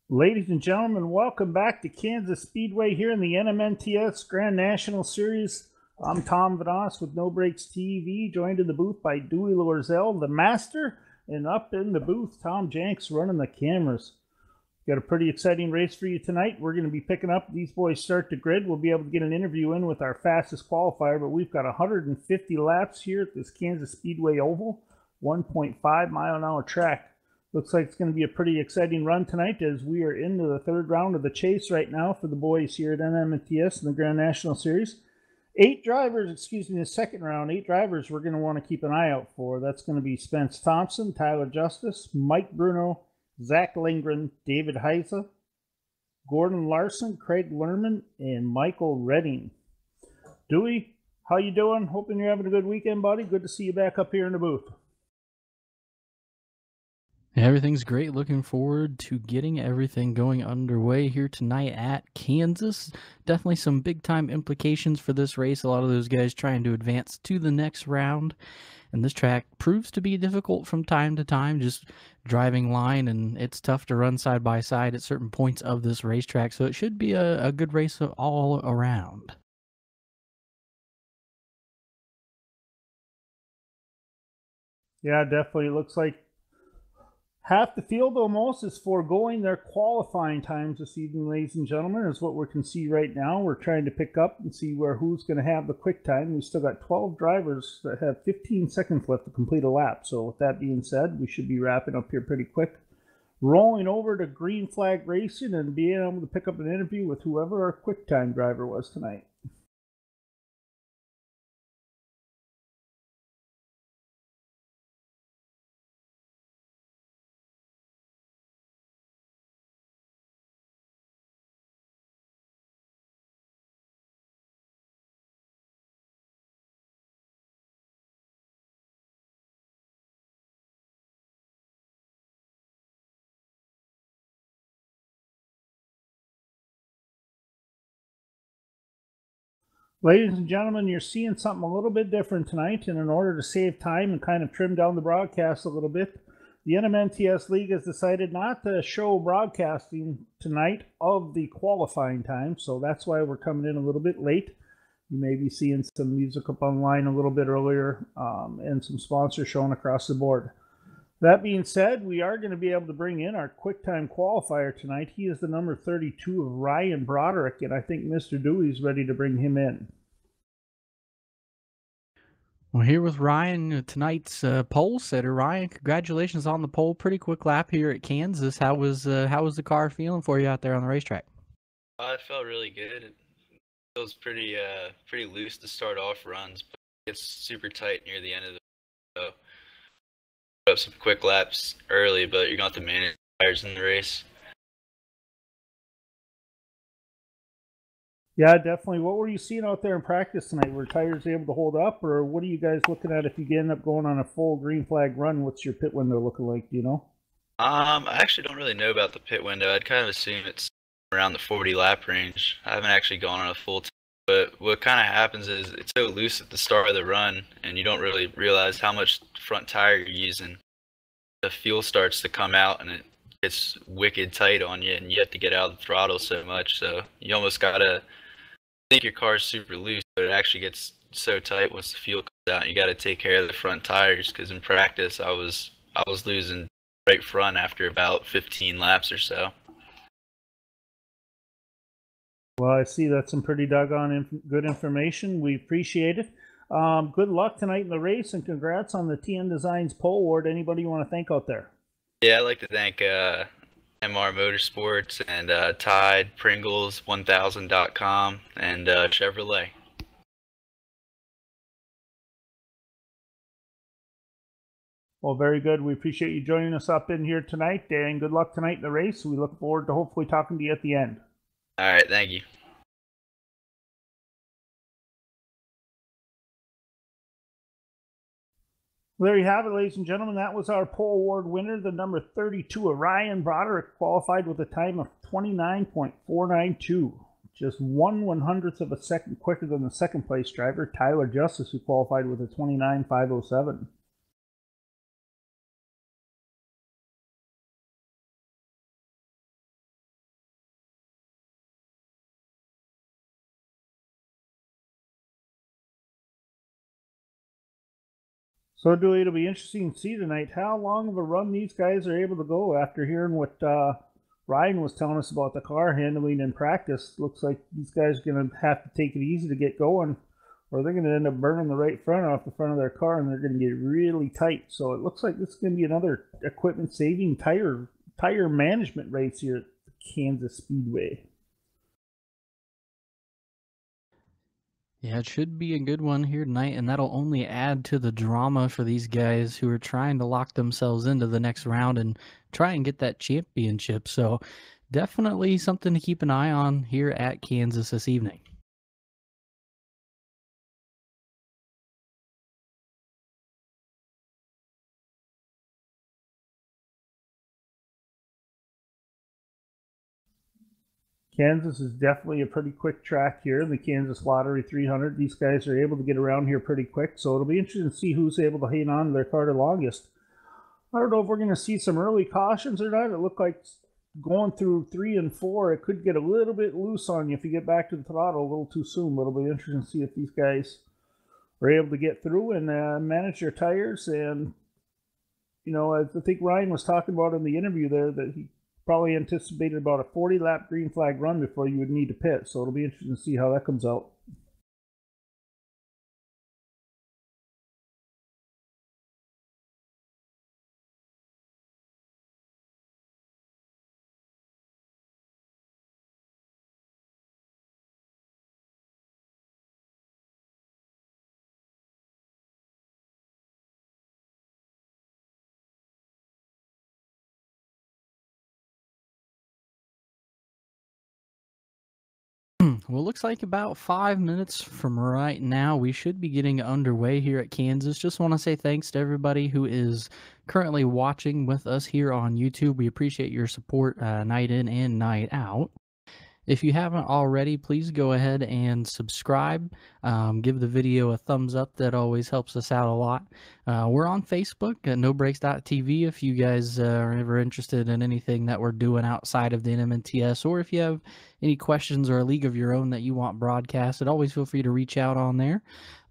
Ladies and gentlemen, welcome back to Kansas Speedway here in the NMNTS Grand National Series. I'm Tom Vadas with No Breaks TV, joined in the booth by Dewey Lorzell, the master, and up in the booth, Tom Jenks running the cameras. Got a pretty exciting race for you tonight. We're going to be picking up these boys start the grid. We'll be able to get an interview in with our fastest qualifier, but we've got 150 laps here at this Kansas Speedway Oval, 1.5 mile an hour track. Looks like it's going to be a pretty exciting run tonight as we are into the third round of the chase right now for the boys here at NMNTS in the Grand National Series. The second round, 8 drivers we're going to want to keep an eye out for. That's going to be Spence Thompson, Tyler Justice, Mike Bruno, Zach Lindgren, David Heise, Gordon Larson, Craig Lerman, and Michael Redding. Dewey, how you doing? Hoping you're having a good weekend, buddy. Good to see you back up here in the booth. Everything's great. Looking forward to getting everything going underway here tonight at Kansas. Definitely some big-time implications for this race. A lot of those guys trying to advance to the next round. And this track proves to be difficult from time to time, just driving line, and it's tough to run side by side at certain points of this racetrack. So it should be a good race all around. Yeah, definitely. It looks like half the field almost is foregoing their qualifying times this evening, ladies and gentlemen, is what we can see right now. We're trying to pick up and see who's going to have the quick time. We still got 12 drivers that have 15 seconds left to complete a lap. So with that being said, we should be wrapping up here pretty quick. Rolling over to Green Flag Racing and being able to pick up an interview with whoever our quick time driver was tonight. Ladies and gentlemen, you're seeing something a little bit different tonight, and in order to save time and kind of trim down the broadcast a little bit, the NMNTS League has decided not to show broadcasting tonight of the qualifying time, so that's why we're coming in a little bit late. You may be seeing some music up online a little bit earlier and some sponsors showing across the board. That being said, we are going to be able to bring in our quick time qualifier tonight. He is the number 32 of Ryan Broderick, and I think Mr. Dewey's ready to bring him in. Well, here with Ryan, tonight's pole setter. Ryan, congratulations on the pole. Pretty quick lap here at Kansas. How was the car feeling for you out there on the racetrack? It felt really good. It feels pretty loose to start off runs, but it gets super tight near the end of the so put up some quick laps early, but you're going to have to manage tires in the race. Yeah, definitely. What were you seeing out there in practice tonight? Were tires able to hold up, or what are you guys looking at if you end up going on a full green flag run? What's your pit window looking like? Do you know? I actually don't really know about the pit window. I'd kind of assume it's around the 40 lap range. I haven't actually gone on a full time, but what kind of happens is it's so loose at the start of the run, and you don't really realize how much front tire you're using. The fuel starts to come out, and it gets wicked tight on you, and you have to get out of the throttle so much. So you almost gotta think your car's super loose, but it actually gets so tight once the fuel comes out. You got to take care of the front tires, because in practice I was losing right front after about 15 laps or so. Well, I see that's some pretty doggone good information. We appreciate it. Good luck tonight in the race, and congrats on the TN Designs pole award. Anybody you want to thank out there? Yeah, I'd like to thank MR Motorsports and Tide, Pringles, 1000.com, and Chevrolet. Well, very good. We appreciate you joining us up in here tonight, and good luck tonight in the race. We look forward to hopefully talking to you at the end. All right, thank you. Well, there you have it, ladies and gentlemen. That was our pole award winner, the number 32 of Ryan Broderick, qualified with a time of 29.492. Just 1/100th of a second quicker than the second place driver, Tyler Justice, who qualified with a 29.507. So, Dewey, it'll be interesting to see tonight how long of a run these guys are able to go after hearing what Ryan was telling us about the car handling in practice. Looks like these guys are going to have to take it easy to get going, or they're going to end up burning the right front off the front of their car, and they're going to get really tight. So it looks like this is going to be another equipment-saving tire management race here at Kansas Speedway. Yeah, it should be a good one here tonight, and that'll only add to the drama for these guys who are trying to lock themselves into the next round and try and get that championship. So definitely something to keep an eye on here at Kansas this evening. Kansas is definitely a pretty quick track here in the Kansas Lottery 300. These guys are able to get around here pretty quick, so it'll be interesting to see who's able to hang on to their car the longest. I don't know if we're going to see some early cautions or not. It looked like going through 3 and 4, it could get a little bit loose on you if you get back to the throttle a little too soon, but it'll be interesting to see if these guys are able to get through and manage their tires. And, you know, I think Ryan was talking about in the interview there that he probably anticipated about a 40-lap green flag run before you would need to pit. So it'll be interesting to see how that comes out. Well, looks like about 5 minutes from right now, we should be getting underway here at Kansas. Just want to say thanks to everybody who is currently watching with us here on YouTube. We appreciate your support night in and night out. If you haven't already, please go ahead and subscribe. Give the video a thumbs up. That always helps us out a lot. We're on Facebook at nobreaks.tv if you guys are ever interested in anything that we're doing outside of the NMNTS, or if you have any questions or a league of your own that you want broadcasted, always feel free to reach out on there.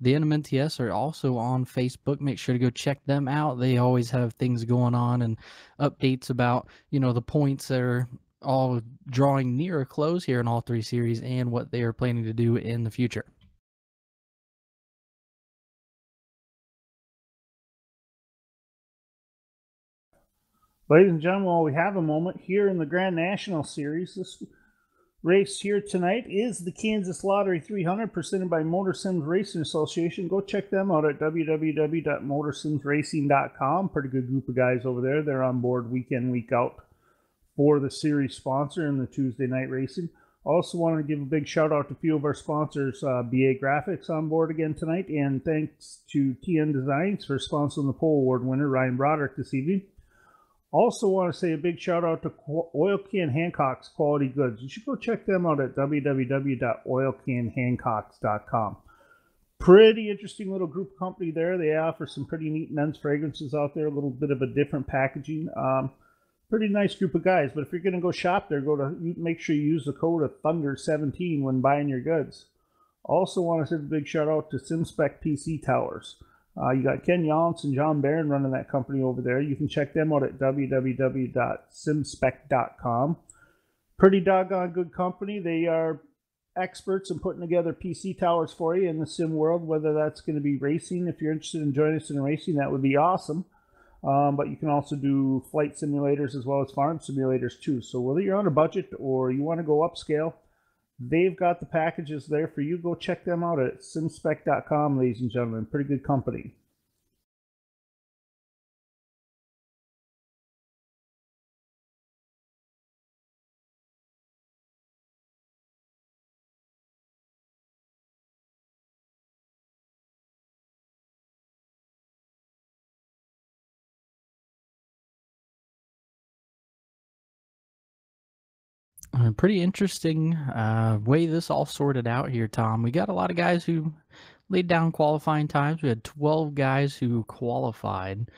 The NMNTS are also on Facebook. Make sure to go check them out. They always have things going on and updates about, you know, the points that are all drawing near a close here in all 3 series and what they are planning to do in the future. Ladies and gentlemen, while we have a moment here in the Grand National Series, this race here tonight is the Kansas Lottery 300 presented by Motor Sims Racing Association. Go check them out at www.motorsimsracing.com. Pretty good group of guys over there. They're on board week in, week out for the series sponsor in the Tuesday night racing. Also wanted to give a big shout out to a few of our sponsors, BA Graphics on board again tonight, and thanks to TN Designs for sponsoring the Pole Award winner Ryan Broderick this evening. Also want to say a big shout out to Oil Can Hancock's Quality Goods. You should go check them out at www.oilcanhancocks.com. Pretty interesting little group company there. They offer some pretty neat men's fragrances out there, a little bit of a different packaging. Pretty nice group of guys, but if you're going to go shop there, make sure you use the code of Thunder17 when buying your goods. Also want to send a big shout out to SimSpec PC Towers. You got Ken Yance and John Barron running that company over there. You can check them out at www.simspec.com. Pretty doggone good company. They are experts in putting together PC towers for you in the sim world, whether that's going to be racing. If you're interested in joining us in racing, that would be awesome. But you can also do flight simulators as well as farm simulators too. So whether you're on a budget or you want to go upscale, they've got the packages there for you. Go check them out at simspec.com, ladies and gentlemen. Pretty good company. Pretty interesting way this all sorted out here, Tom. We got a lot of guys who laid down qualifying times. We had 12 guys who qualified.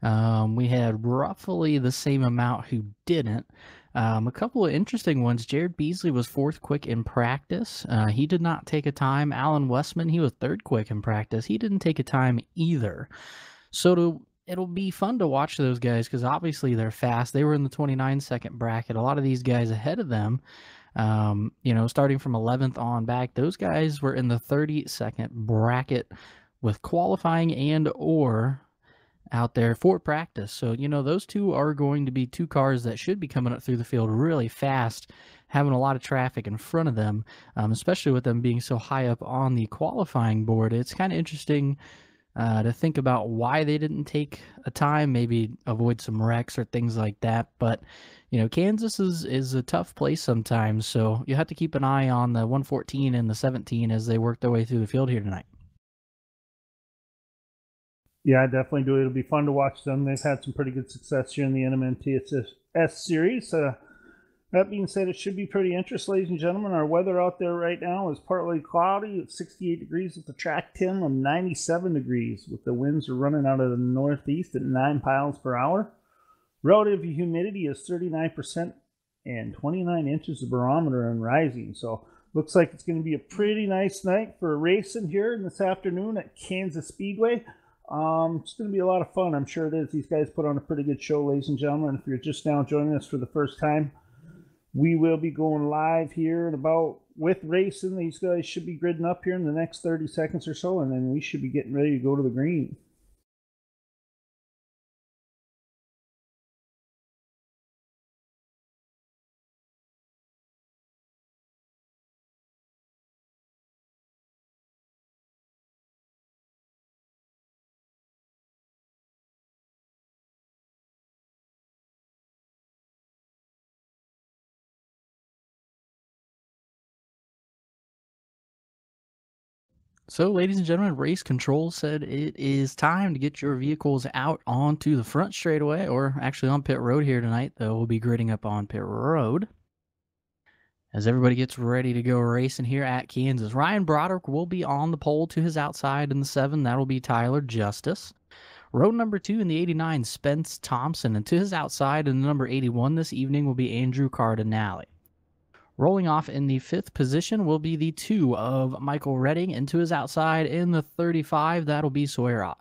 We had roughly the same amount who didn't. A couple of interesting ones. Jared Beasley was 4th quick in practice. He did not take a time. Alan Westman, he was 3rd quick in practice. He didn't take a time either. So it'll be fun to watch those guys because obviously they're fast. They were in the 29-second bracket. A lot of these guys ahead of them, starting from 11th on back, those guys were in the 30-second bracket with qualifying and or out there for practice. So, those two are going to be two cars that should be coming up through the field really fast, having a lot of traffic in front of them, especially with them being so high up on the qualifying board. It's kind of interesting to think about why they didn't take a time, maybe avoid some wrecks or things like that. But, Kansas is a tough place sometimes, so you have to keep an eye on the 114 and the 17 as they work their way through the field here tonight. Yeah, I definitely do. It'll be fun to watch them. They've had some pretty good success here in the NMNTS series. That being said, it should be pretty interesting, ladies and gentlemen. Our weather out there right now is partly cloudy. It's 68 degrees at the track, 10 and 97 degrees, with the winds are running out of the northeast at 9 miles per hour. Relative humidity is 39% and 29 inches of barometer and rising. So looks like it's going to be a pretty nice night for racing here this afternoon at Kansas Speedway. It's going to be a lot of fun. I'm sure it is. These guys put on a pretty good show, ladies and gentlemen. If you're just now joining us for the first time, we will be going live here in about with racing. These guys should be gridding up here in the next 30 seconds or so, and then we should be getting ready to go to the green. So, ladies and gentlemen, race control said it is time to get your vehicles out onto the front straightaway, or actually on pit road here tonight, though we'll be gridding up on pit road as everybody gets ready to go racing here at Kansas. Ryan Broderick will be on the pole to his outside in the 7. That'll be Tyler Justice. Road number 2 in the 89, Spence Thompson, and to his outside in the number 81 this evening will be Andrew Cardinale. Rolling off in the 5th position will be the 2 of Michael Redding, and to his outside in the 35, that'll be Sawyer Ott.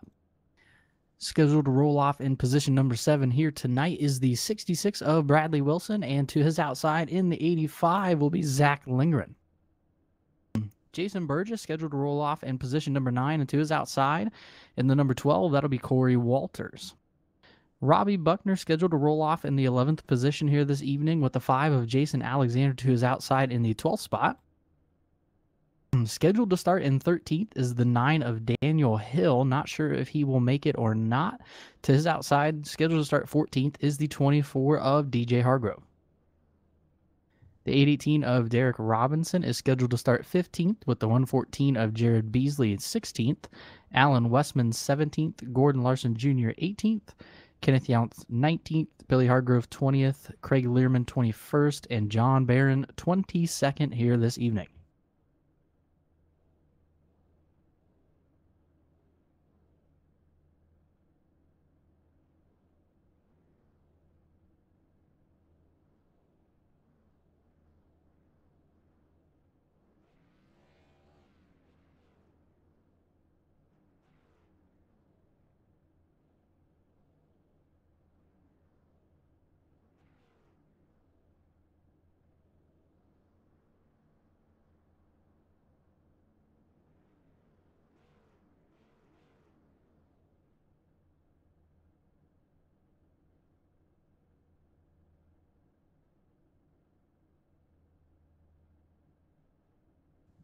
Scheduled to roll off in position number 7 here tonight is the 66 of Bradley Wilson, and to his outside in the 85 will be Zach Lindgren. Jason Burgess scheduled to roll off in position number 9, and to his outside in the number 12, that'll be Corey Walters. Robbie Buckner scheduled to roll off in the 11th position here this evening with the 5 of Jason Alexander to his outside in the 12th spot. Scheduled to start in 13th is the 9 of Daniel Hill. Not sure if he will make it or not. To his outside, scheduled to start 14th is the 24 of DJ Hargrove. The 818 of Derek Robinson is scheduled to start 15th with the 114 of Jared Beasley 16th. Alan Westman 17th. Gordon Larson Jr. 18th. Kenneth Younts 19th, Billy Hargrove 20th, Craig Learman 21st, and John Barron 22nd here this evening.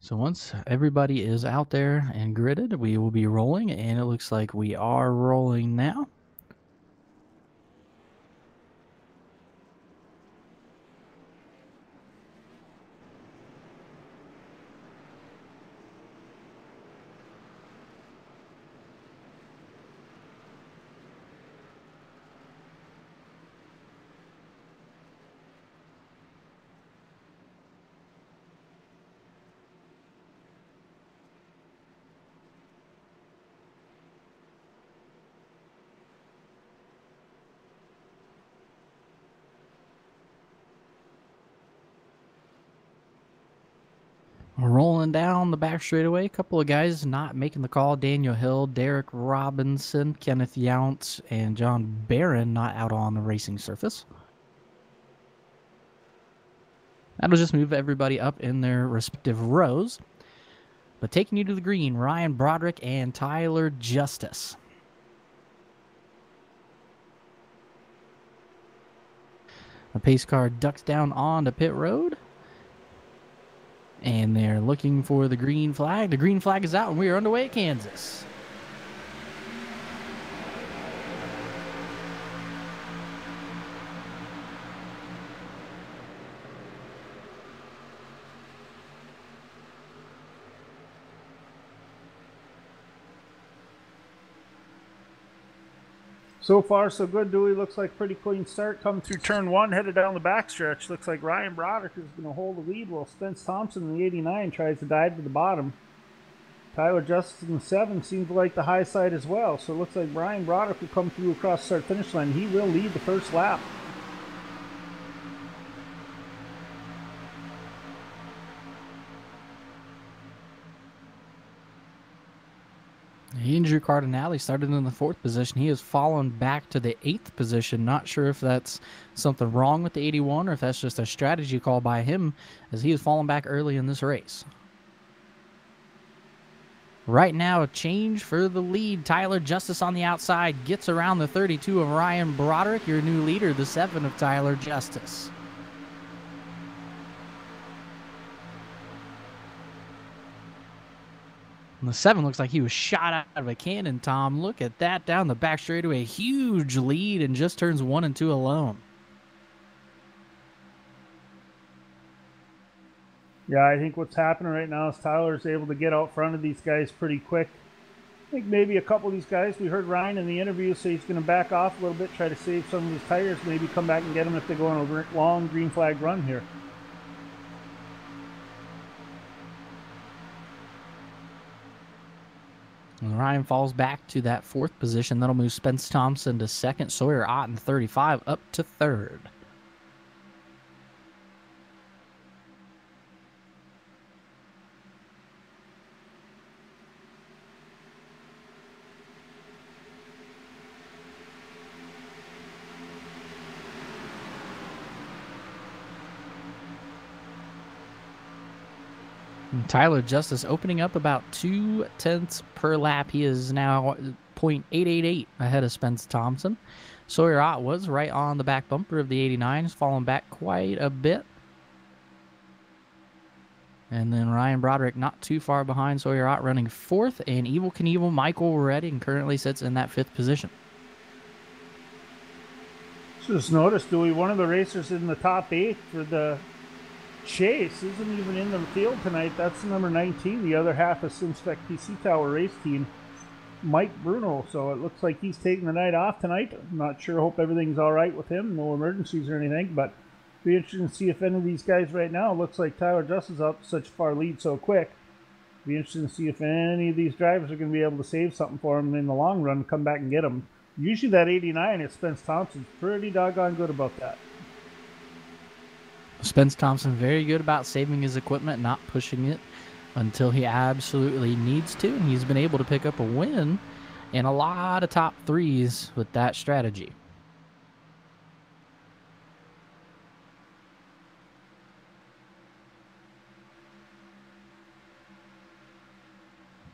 So once everybody is out there and gridded, we will be rolling, and it looks like we are rolling now. Rolling down the back straightaway, a couple of guys not making the call. Daniel Hill, Derek Robinson, Kenneth Younts, and John Barron not out on the racing surface. That'll just move everybody up in their respective rows. But taking you to the green, Ryan Broderick and Tyler Justice. The pace car ducks down onto pit road. And they're looking for the green flag. The green flag is out, and we are underway at Kansas. So far, so good, Dewey. Looks like pretty clean start. Coming through turn 1, headed down the backstretch. Looks like Ryan Broderick is going to hold the lead while Spence Thompson in the 89 tries to dive to the bottom. Tyler Justice in the 7 seems to like the high side as well. So it looks like Ryan Broderick will come through across the start-finish line. He will lead the first lap. Andrew Cardinale started in the 4th position. He has fallen back to the 8th position. Not sure if that's something wrong with the 81 or if that's just a strategy call by him, as he has fallen back early in this race. Right now, a change for the lead. Tyler Justice on the outside gets around the 32 of Ryan Broderick, your new leader, the 7 of Tyler Justice. And the 7 looks like he was shot out of a cannon, Tom. Look at that down the back straightaway. Huge lead and just turns 1 and 2 alone. Yeah, I think what's happening right now is Tyler's able to get out front of these guys pretty quick. I think maybe a couple of these guys, we heard Ryan in the interview say he's going to back off a little bit, try to save some of his tires, maybe come back and get them if they go on a long green flag run here. And Ryan falls back to that 4th position. That'll move Spence Thompson to 2nd, Sawyer Otten 35 up to 3rd. And Tyler Justice opening up about 0.2 per lap. He is now 0.888 ahead of Spence Thompson. Sawyer Ott was right on the back bumper of the 89. He's fallen back quite a bit. And then Ryan Broderick not too far behind Sawyer Ott running 4th. And Evil Knievel Michael Redding currently sits in that 5th position. Just noticed, Dewey, one of the racers in the top 8 for the Chase isn't even in the field tonight. That's number 19, the other half of SimSpec PC Tower race team, Mike Bruno. So it looks like he's taking the night off tonight. I'm not sure. Hope everything's all right with him. No emergencies or anything. But be interesting to see if any of these guys right now, looks like Tyler Justice is up such far lead so quick. Be interesting to see if any of these drivers are going to be able to save something for him in the long run, come back and get him. Usually that 89 at Spence Thompson's pretty doggone good about that. Spence Thompson very good about saving his equipment, not pushing it until he absolutely needs to. And he's been able to pick up a win and a lot of top 3s with that strategy.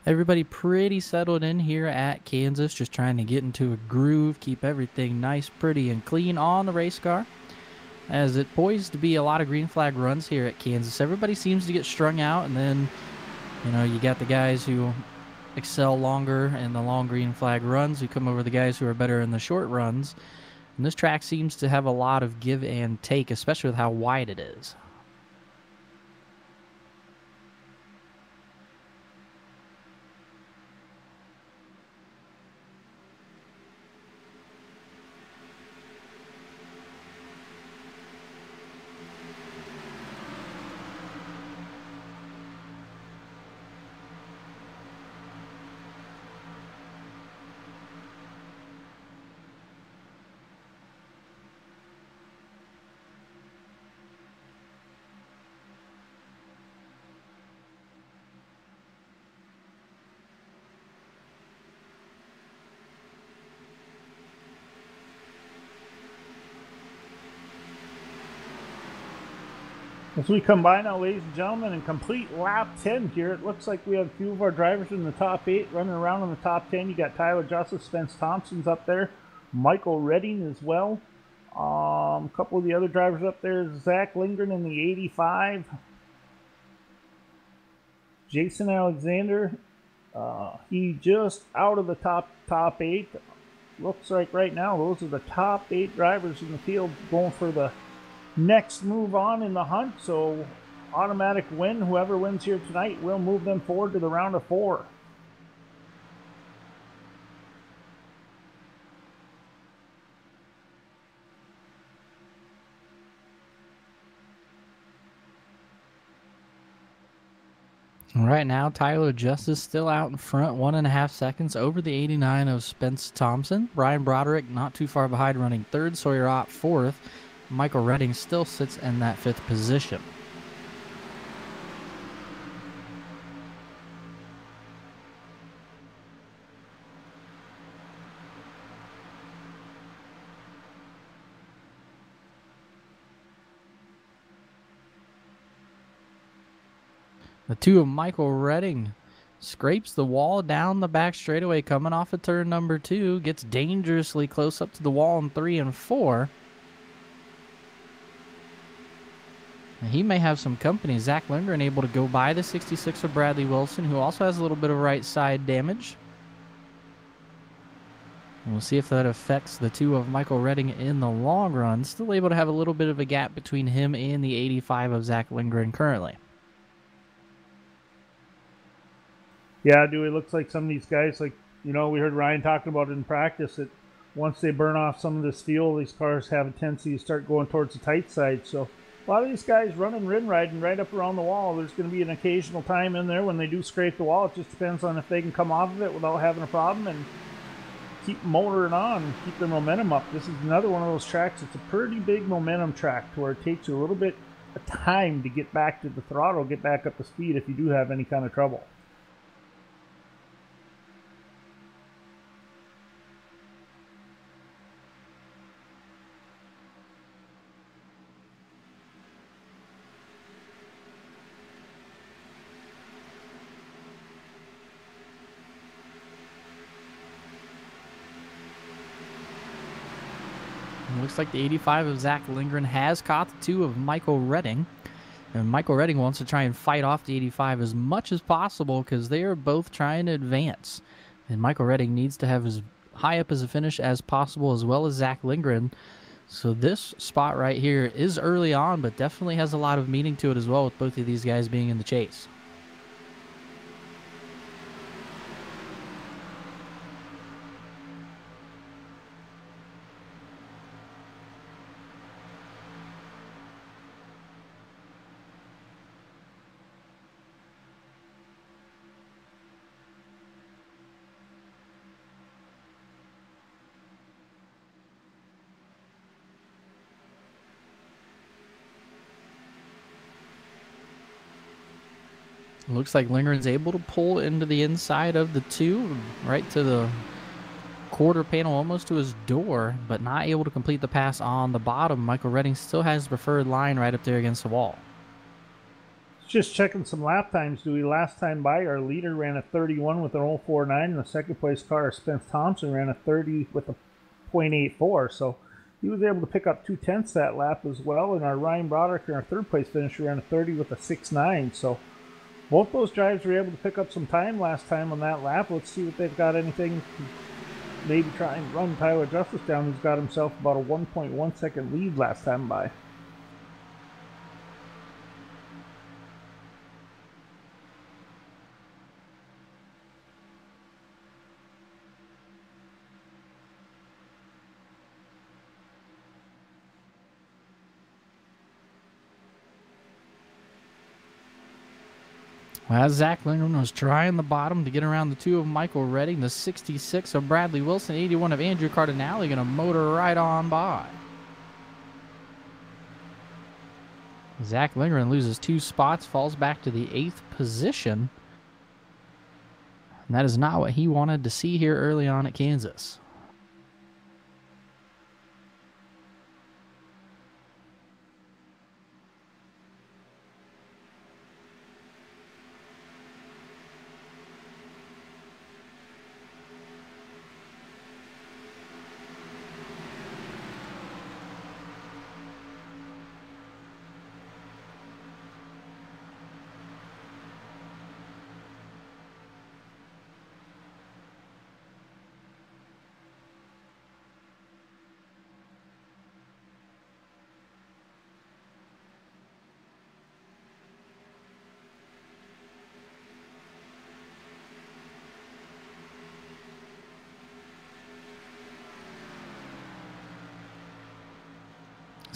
Everybody pretty settled in here at Kansas, just trying to get into a groove, keep everything nice, pretty, and clean on the race car. As it poised to be a lot of green flag runs here at Kansas. Everybody seems to get strung out, and then, you know, you got the guys who excel longer in the long green flag runs who come over the guys who are better in the short runs. And this track seems to have a lot of give and take, especially with how wide it is. As we come by now, ladies and gentlemen, and complete lap 10 here, it looks like we have a few of our drivers in the top 8 running around in the top 10. You got Tyler Justice, Spence Thompson's up there, Michael Redding as well. A couple of the other drivers up there, Zach Lindgren in the 85. Jason Alexander, he just out of the top 8. Looks like right now those are the top 8 drivers in the field going for the next move on in the hunt. So automatic win. Whoever wins here tonight will move them forward to the round of 4. Right now, Tyler Justice still out in front, 1.5 seconds over the 89 of Spence Thompson. Brian Broderick not too far behind, running 3rd. Sawyer Ott 4th. Michael Redding still sits in that 5th position. The 2 of Michael Redding scrapes the wall down the back straightaway coming off of turn number 2. Gets dangerously close up to the wall in 3 and 4. And he may have some company. Zach Lindgren able to go by the 66 of Bradley Wilson, who also has a little bit of right side damage. And we'll see if that affects the 2 of Michael Redding in the long run. Still able to have a little bit of a gap between him and the 85 of Zach Lindgren currently. Yeah, Dewey, looks like some of these guys, like, you know, we heard Ryan talking about it in practice, that once they burn off some of this fuel, these cars have a tendency to start going towards the tight side. So a lot of these guys running rim riding right up around the wall. There's going to be an occasional time in there when they do scrape the wall. It just depends on if they can come off of it without having a problem and keep motoring on, keep their momentum up. This is another one of those tracks. It's a pretty big momentum track to where it takes you a little bit of time to get back to the throttle, get back up to speed if you do have any kind of trouble. Looks like the 85 of Zach Lindgren has caught the 2 of Michael Redding. And Michael Redding wants to try and fight off the 85 as much as possible because they are both trying to advance. And Michael Redding needs to have as high up as a finish as possible, as well as Zach Lindgren. So this spot right here is early on, but definitely has a lot of meaning to it as well, with both of these guys being in the chase. Looks like Lindgren's able to pull into the inside of the 2, right to the quarter panel, almost to his door, but not able to complete the pass on the bottom. Michael Redding still has the preferred line right up there against the wall. Just checking some lap times, Dewey. Last time by, our leader ran a 31 with an 0.49, and the second place car, Spence Thompson, ran a 30 with a 0.84. So he was able to pick up 2/10 that lap as well. And our Ryan Broderick, our third place finisher, ran a 30 with a 6.9. So both those drivers were able to pick up some time last time on that lap. Let's see if they've got anything to maybe try and run Tyler Justice down, who's got himself about a 1.1 second lead last time by. As Zach Lindgren was trying the bottom to get around the 2 of Michael Redding, the 66 of Bradley Wilson, 81 of Andrew Cardinale, going to motor right on by. Zach Lindgren loses 2 spots, falls back to the 8th position. And that is not what he wanted to see here early on at Kansas.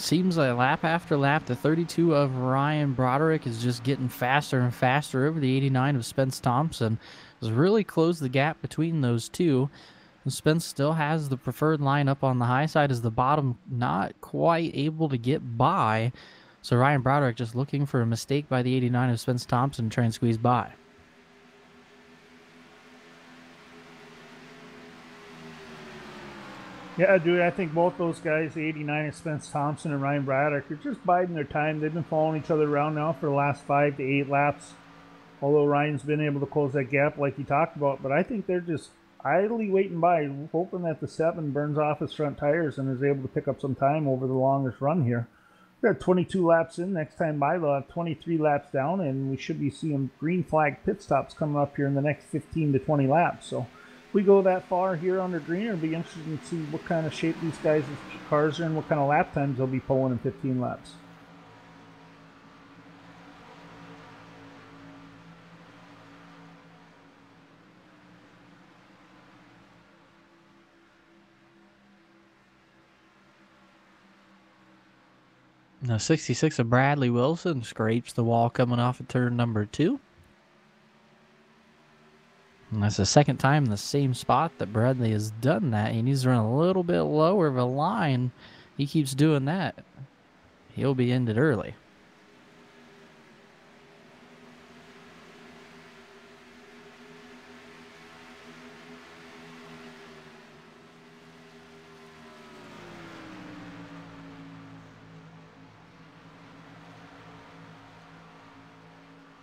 Seems like lap after lap, the 32 of Ryan Broderick is just getting faster and faster over the 89 of Spence Thompson. Has really closed the gap between those two. Spence still has the preferred lineup on the high side as the bottom not quite able to get by. So Ryan Broderick just looking for a mistake by the 89 of Spence Thompson to try and squeeze by. Yeah, dude, I think both those guys, the 89 of Spence Thompson and Ryan Braddock, are just biding their time. They've been following each other around now for the last 5 to 8 laps. Although Ryan's been able to close that gap like he talked about, but I think they're just idly waiting by, hoping that the 7 burns off his front tires and is able to pick up some time over the longest run here. We've got 22 laps in. Next time by, they'll have 23 laps down, and we should be seeing green flag pit stops coming up here in the next 15 to 20 laps. So if we go that far here under green, it'll be interesting to see what kind of shape these guys' cars are in, what kind of lap times they'll be pulling in 15 laps. Now 66 of Bradley Wilson scrapes the wall coming off of turn number 2. And that's the second time in the same spot that Bradley has done that. He needs to run a little bit lower of a line. He keeps doing that. He'll be ended early.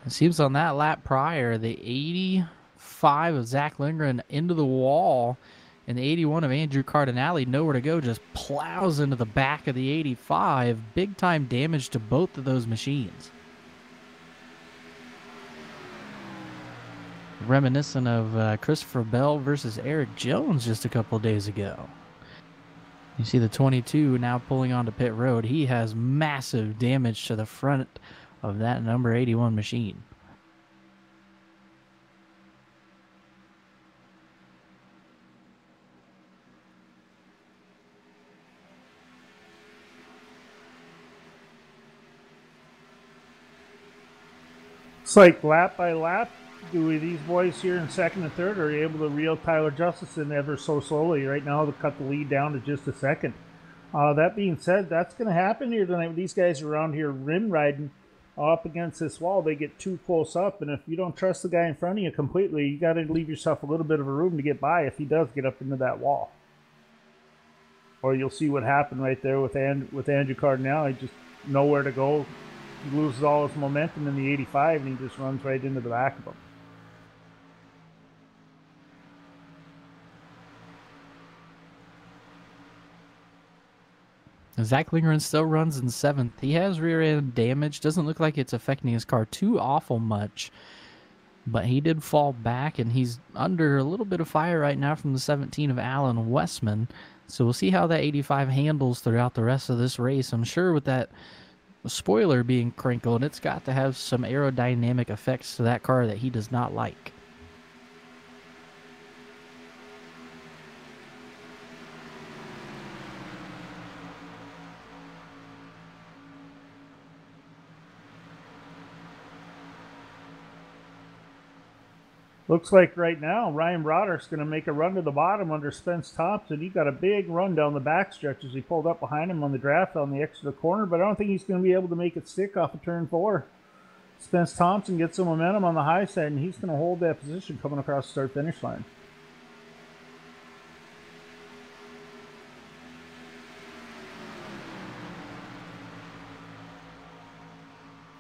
It seems on that lap prior, the 85 of Zach Lindgren into the wall, and the 81 of Andrew Cardinale, nowhere to go, just plows into the back of the 85. Big time damage to both of those machines. Reminiscent of Christopher Bell versus Eric Jones just a couple days ago. You see the 22 now pulling onto pit road. He has massive damage to the front of that number 81 machine. It's like lap by lap, these boys here in second and third are able to reel Tyler Justice in ever so slowly. Right now, they'll cut the lead down to just a second. That being said, that's going to happen here tonight. These guys are around here rim riding up against this wall. They get too close up, and if you don't trust the guy in front of you completely, you got to leave yourself a little bit of a room to get by if he does get up into that wall. Or you'll see what happened right there with Andrew Cardinale. He just nowhere to go. He loses all his momentum in the 85, and he just runs right into the back of him. Zach Lindgren still runs in 7th. He has rear end damage. Doesn't look like it's affecting his car too awful much. But he did fall back, and he's under a little bit of fire right now from the 17 of Alan Westman. So we'll see how that 85 handles throughout the rest of this race. I'm sure with that spoiler being crinkled, it's got to have some aerodynamic effects to that car that he does not like. Looks like right now Ryan Broderick's going to make a run to the bottom under Spence Thompson. He got a big run down the backstretch as he pulled up behind him on the draft on the extra corner, but I don't think he's going to be able to make it stick off of turn 4. Spence Thompson gets some momentum on the high side, and he's going to hold that position coming across the start-finish line.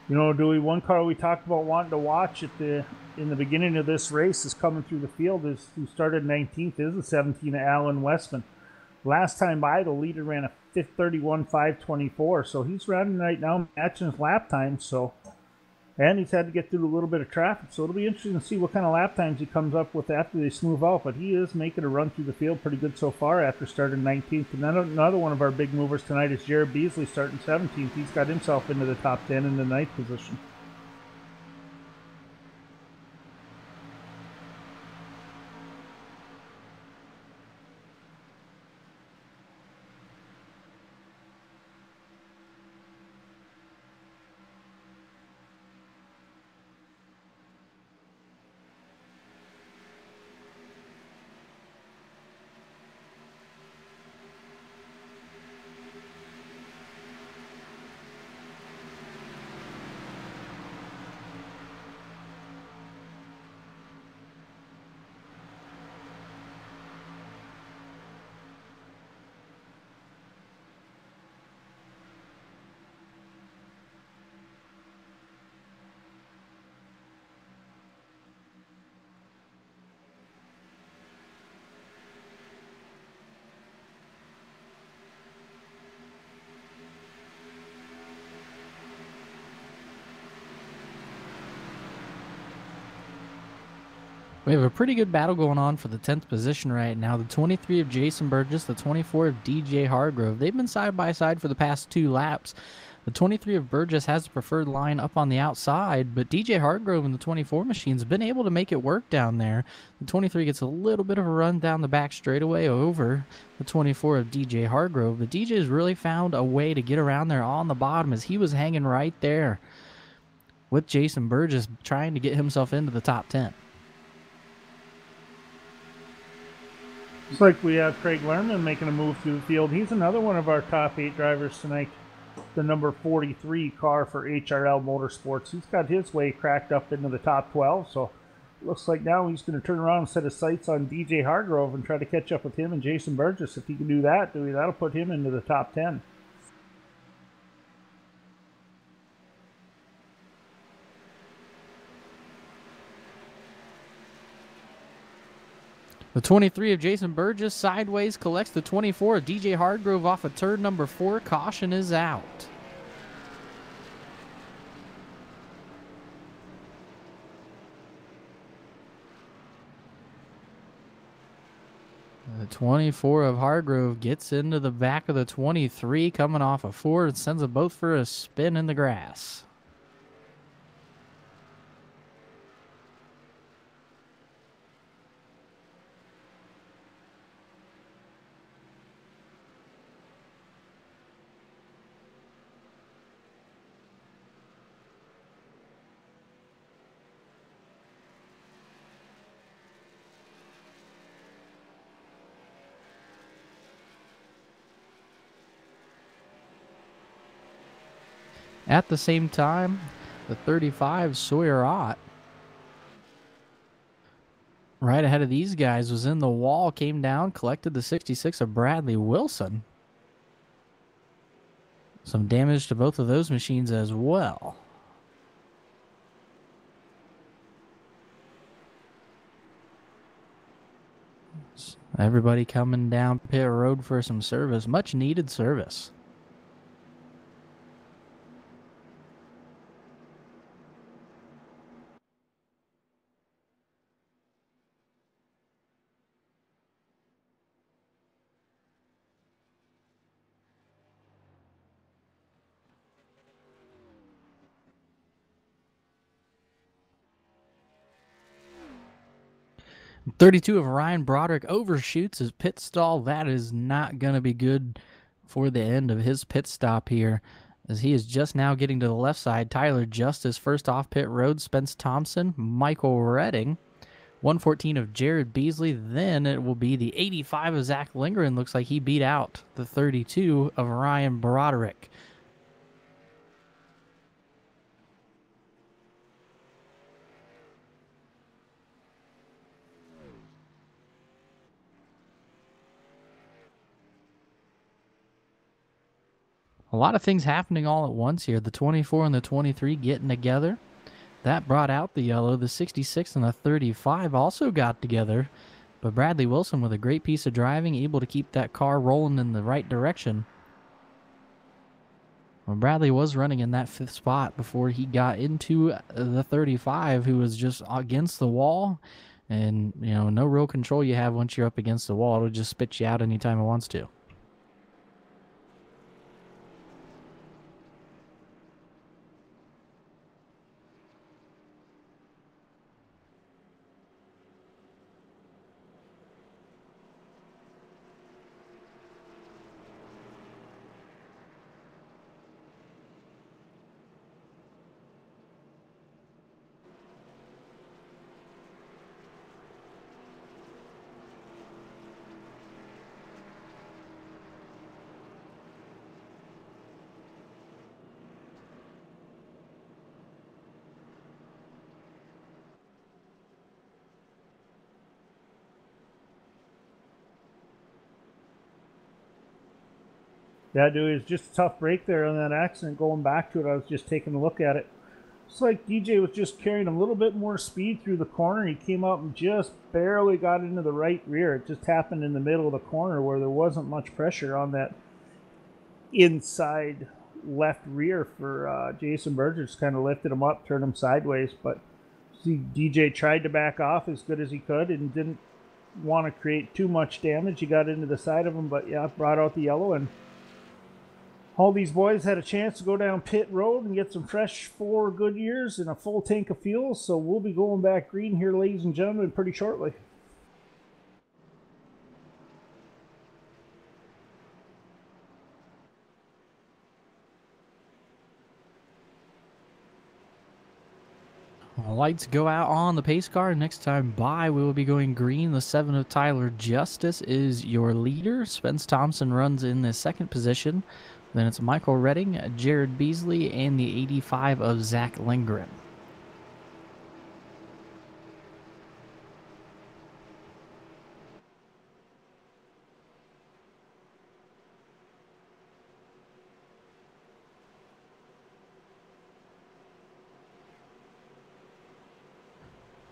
You know, Dewey, one car we talked about wanting to watch in the beginning of this race is coming through the field. Who started 19th is the 17 of Alan Westman. Last time by, the leader ran a 5:31.524, so he's running right now, matching his lap time. So, and he's had to get through a little bit of traffic, so it'll be interesting to see what kind of lap times he comes up with after they smooth out. But he is making a run through the field pretty good so far after starting 19th. And then another one of our big movers tonight is Jared Beasley starting 17th. He's got himself into the top 10 in the 9th position. We have a pretty good battle going on for the 10th position right now. The 23 of Jason Burgess, the 24 of DJ Hargrove. They've been side by side for the past 2 laps. The 23 of Burgess has the preferred line up on the outside, but DJ Hargrove and the 24 machine's been able to make it work down there. The 23 gets a little bit of a run down the back straightaway over the 24 of DJ Hargrove, but DJ's really found a way to get around there on the bottom as he was hanging right there with Jason Burgess trying to get himself into the top 10. Looks like we have Craig Lerman making a move through the field. He's another one of our top 8 drivers tonight. The number 43 car for HRL Motorsports. He's got his way cracked up into the top 12, so looks like now he's going to turn around and set his sights on DJ Hargrove and try to catch up with him and Jason Burgess. If he can do that, that'll put him into the top 10. The 23 of Jason Burgess sideways collects the 24 of DJ Hargrove off of turn number 4. Caution is out. The 24 of Hargrove gets into the back of the 23 coming off of 4 and sends them both for a spin in the grass. At the same time, the 35 Sawyer Ott, right ahead of these guys, was in the wall, came down, collected the 66 of Bradley Wilson. Some damage to both of those machines as well. Everybody coming down pit road for some service, much needed service. .32 of Ryan Broderick overshoots his pit stall. That is not going to be good for the end of his pit stop here, as he is just now getting to the left side. Tyler Justice first off pit road. Spence Thompson, Michael Redding. 114 of Jared Beasley. Then it will be the 85 of Zach Lindgren. Looks like he beat out the 32 of Ryan Broderick. A lot of things happening all at once here. The 24 and the 23 getting together. That brought out the yellow. The 66 and the 35 also got together. But Bradley Wilson with a great piece of driving, able to keep that car rolling in the right direction. Well, Bradley was running in that 5th spot before he got into the 35, who was just against the wall. And, you know, no real control you have once you're up against the wall. It'll just spit you out anytime it wants to. Yeah, dude, it was just a tough break there on that accident. Going back to it, I was just taking a look at it. It's like DJ was just carrying a little bit more speed through the corner. He came up and just barely got into the right rear. It just happened in the middle of the corner where there wasn't much pressure on that inside left rear for Jason Burgess. Kind of lifted him up, turned him sideways, but See, DJ tried to back off as good as he could and didn't want to create too much damage. He got into the side of him, but yeah, brought out the yellow, and all these boys had a chance to go down pit road and get some fresh 4 good years and a full tank of fuel. So we'll be going back green here, ladies and gentlemen, pretty shortly. Lights go out on the pace car. Next time by, we will be going green. The 7 of Tyler Justice is your leader. Spence Thompson runs in the 2nd position. Then it's Michael Redding, Jared Beasley, and the 85 of Zach Lindgren.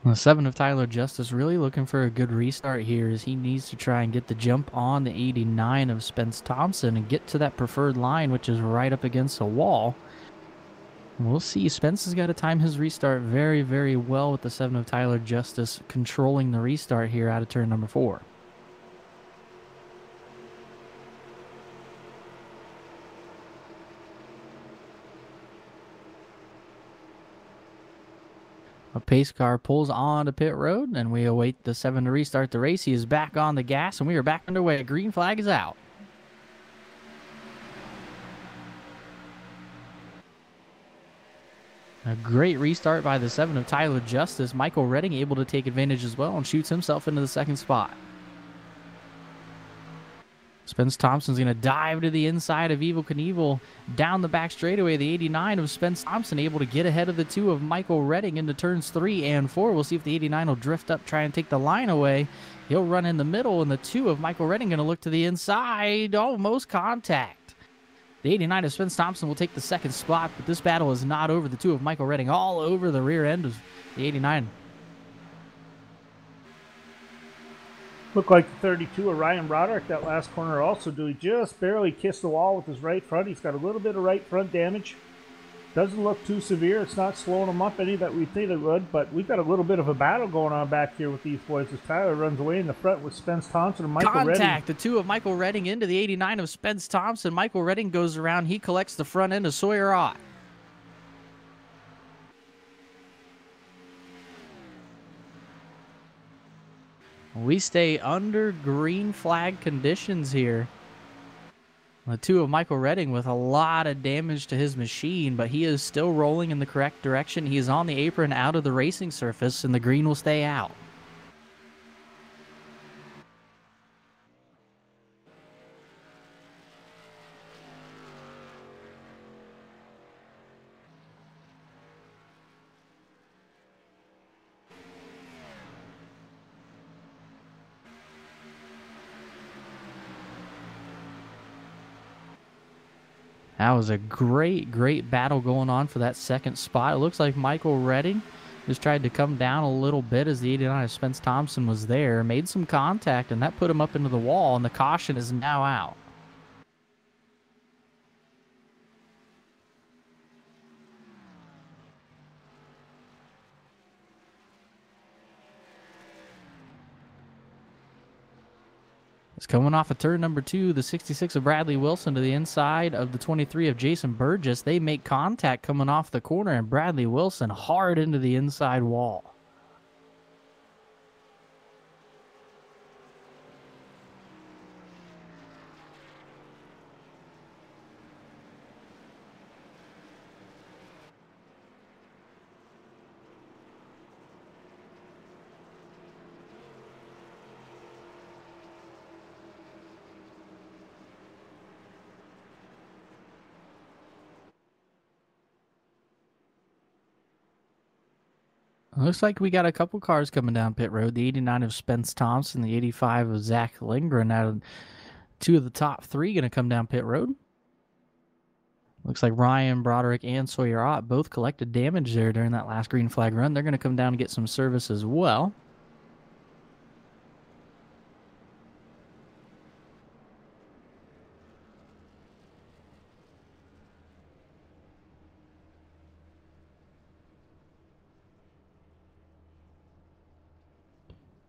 The 7 of Tyler Justice really looking for a good restart here, as he needs to try and get the jump on the 89 of Spence Thompson and get to that preferred line, which is right up against the wall. We'll see. Spence has got to time his restart very, very well with the 7 of Tyler Justice controlling the restart here out of turn number 4. A pace car pulls onto pit road, and we await the 7 to restart the race. He is back on the gas, and we are back underway. Green flag is out. A great restart by the 7 of Tyler Justice. Michael Redding able to take advantage as well and shoots himself into the 2nd spot. Spence Thompson's going to dive to the inside of Evil Knievel down the back straightaway. The 89 of Spence Thompson able to get ahead of the 2 of Michael Redding into turns 3 and 4. We'll see if the 89 will drift up, try and take the line away. He'll run in the middle, and the 2 of Michael Redding going to look to the inside. Almost contact. The 89 of Spence Thompson will take the 2nd spot, but this battle is not over. The 2 of Michael Redding all over the rear end of the 89. Looked like the 32 of Ryan Broderick that last corner also do. He just barely kissed the wall with his right front. He's got a little bit of right front damage. Doesn't look too severe. It's not slowing him up any that we think it would, but we've got a little bit of a battle going on back here with these boys as Tyler runs away in the front with Spence Thompson and Michael Redding. Contact, the 2 of Michael Redding into the 89 of Spence Thompson. Michael Redding goes around. He collects the front end of Sawyer Ott. We stay under green flag conditions here. The 2 of Michael Redding with a lot of damage to his machine, but he is still rolling in the correct direction. He is on the apron out of the racing surface, and the green will stay out. That was a great, great battle going on for that 2nd spot. It looks like Michael Redding just tried to come down a little bit as the 89 of Spence Thompson was there. Made some contact, and that put him up into the wall, and the caution is now out. It's coming off of turn number 2, the 66 of Bradley Wilson to the inside of the 23 of Jason Burgess. They make contact coming off the corner, and Bradley Wilson hard into the inside wall. Looks like we got a couple cars coming down pit road. The 89 of Spence Thompson, the 85 of Zach Lindgren. Out of 2 of the top 3 going to come down pit road. Looks like Ryan Broderick and Sawyer Ott both collected damage there during that last green flag run. They're going to come down and get some service as well.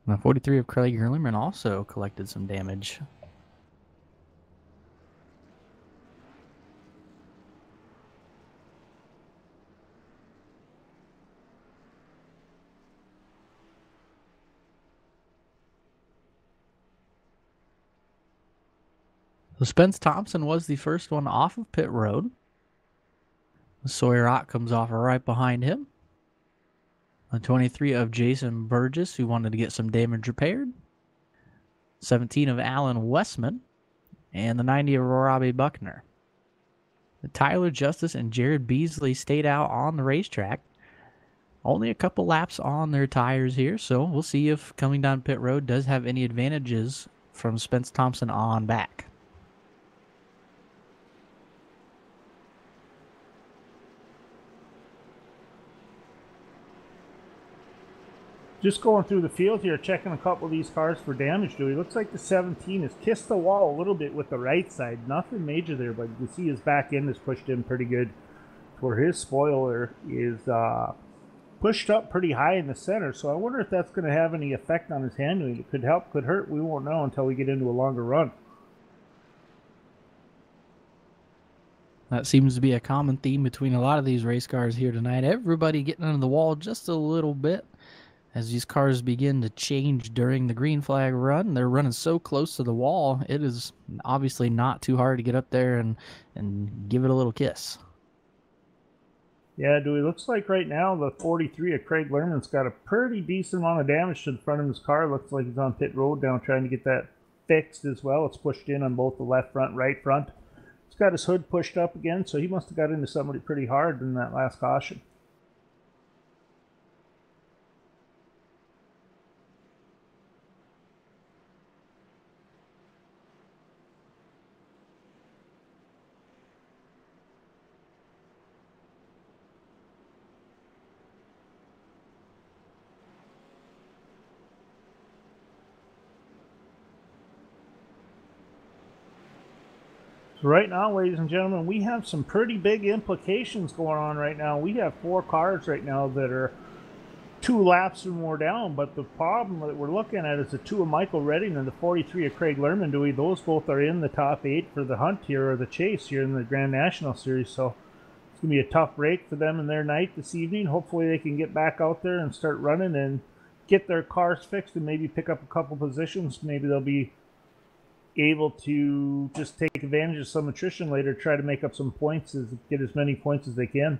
The 43 of Craig Erliman also collected some damage. So Spence Thompson was the first one off of pit road. Sawyer Ott comes off right behind him. The 23 of Jason Burgess, who wanted to get some damage repaired. 17 of Alan Westman. And the 90 of Robbie Buckner. Tyler Justice and Jared Beasley stayed out on the racetrack. Only a couple laps on their tires here, so we'll see if coming down pit road does have any advantages from Spence Thompson on back. Just going through the field here, checking a couple of these cars for damage, Dewey. Looks like the 17 has kissed the wall a little bit with the right side. Nothing major there, but you can see his back end is pushed in pretty good, where his spoiler is pushed up pretty high in the center. So I wonder if that's going to have any effect on his handling. It could help, could hurt. We won't know until we get into a longer run. That seems to be a common theme between a lot of these race cars here tonight. Everybody getting under the wall just a little bit. As these cars begin to change during the green flag run, they're running so close to the wall, it is obviously not too hard to get up there and give it a little kiss. Yeah, Dewey, looks like right now the 43 of Craig Lerman's got a pretty decent amount of damage to the front of his car. Looks like he's on pit road now trying to get that fixed as well. It's pushed in on both the left front, right front. He's got his hood pushed up again, so he must have got into somebody pretty hard in that last caution. So right now, ladies and gentlemen, we have some pretty big implications going on right now. We have 4 cars right now that are 2 laps or more down, but the problem that we're looking at is the 2 of Michael Redding and the 43 of Craig Lerman. Dewey, those both are in the top 8 for the hunt here, or the chase here in the Grand National Series. So it's going to be a tough break for them in their night this evening. Hopefully they can get back out there and start running and get their cars fixed and maybe pick up a couple positions. Maybe they'll be able to just take advantage of some attrition later, try to make up some points, get as many points as they can.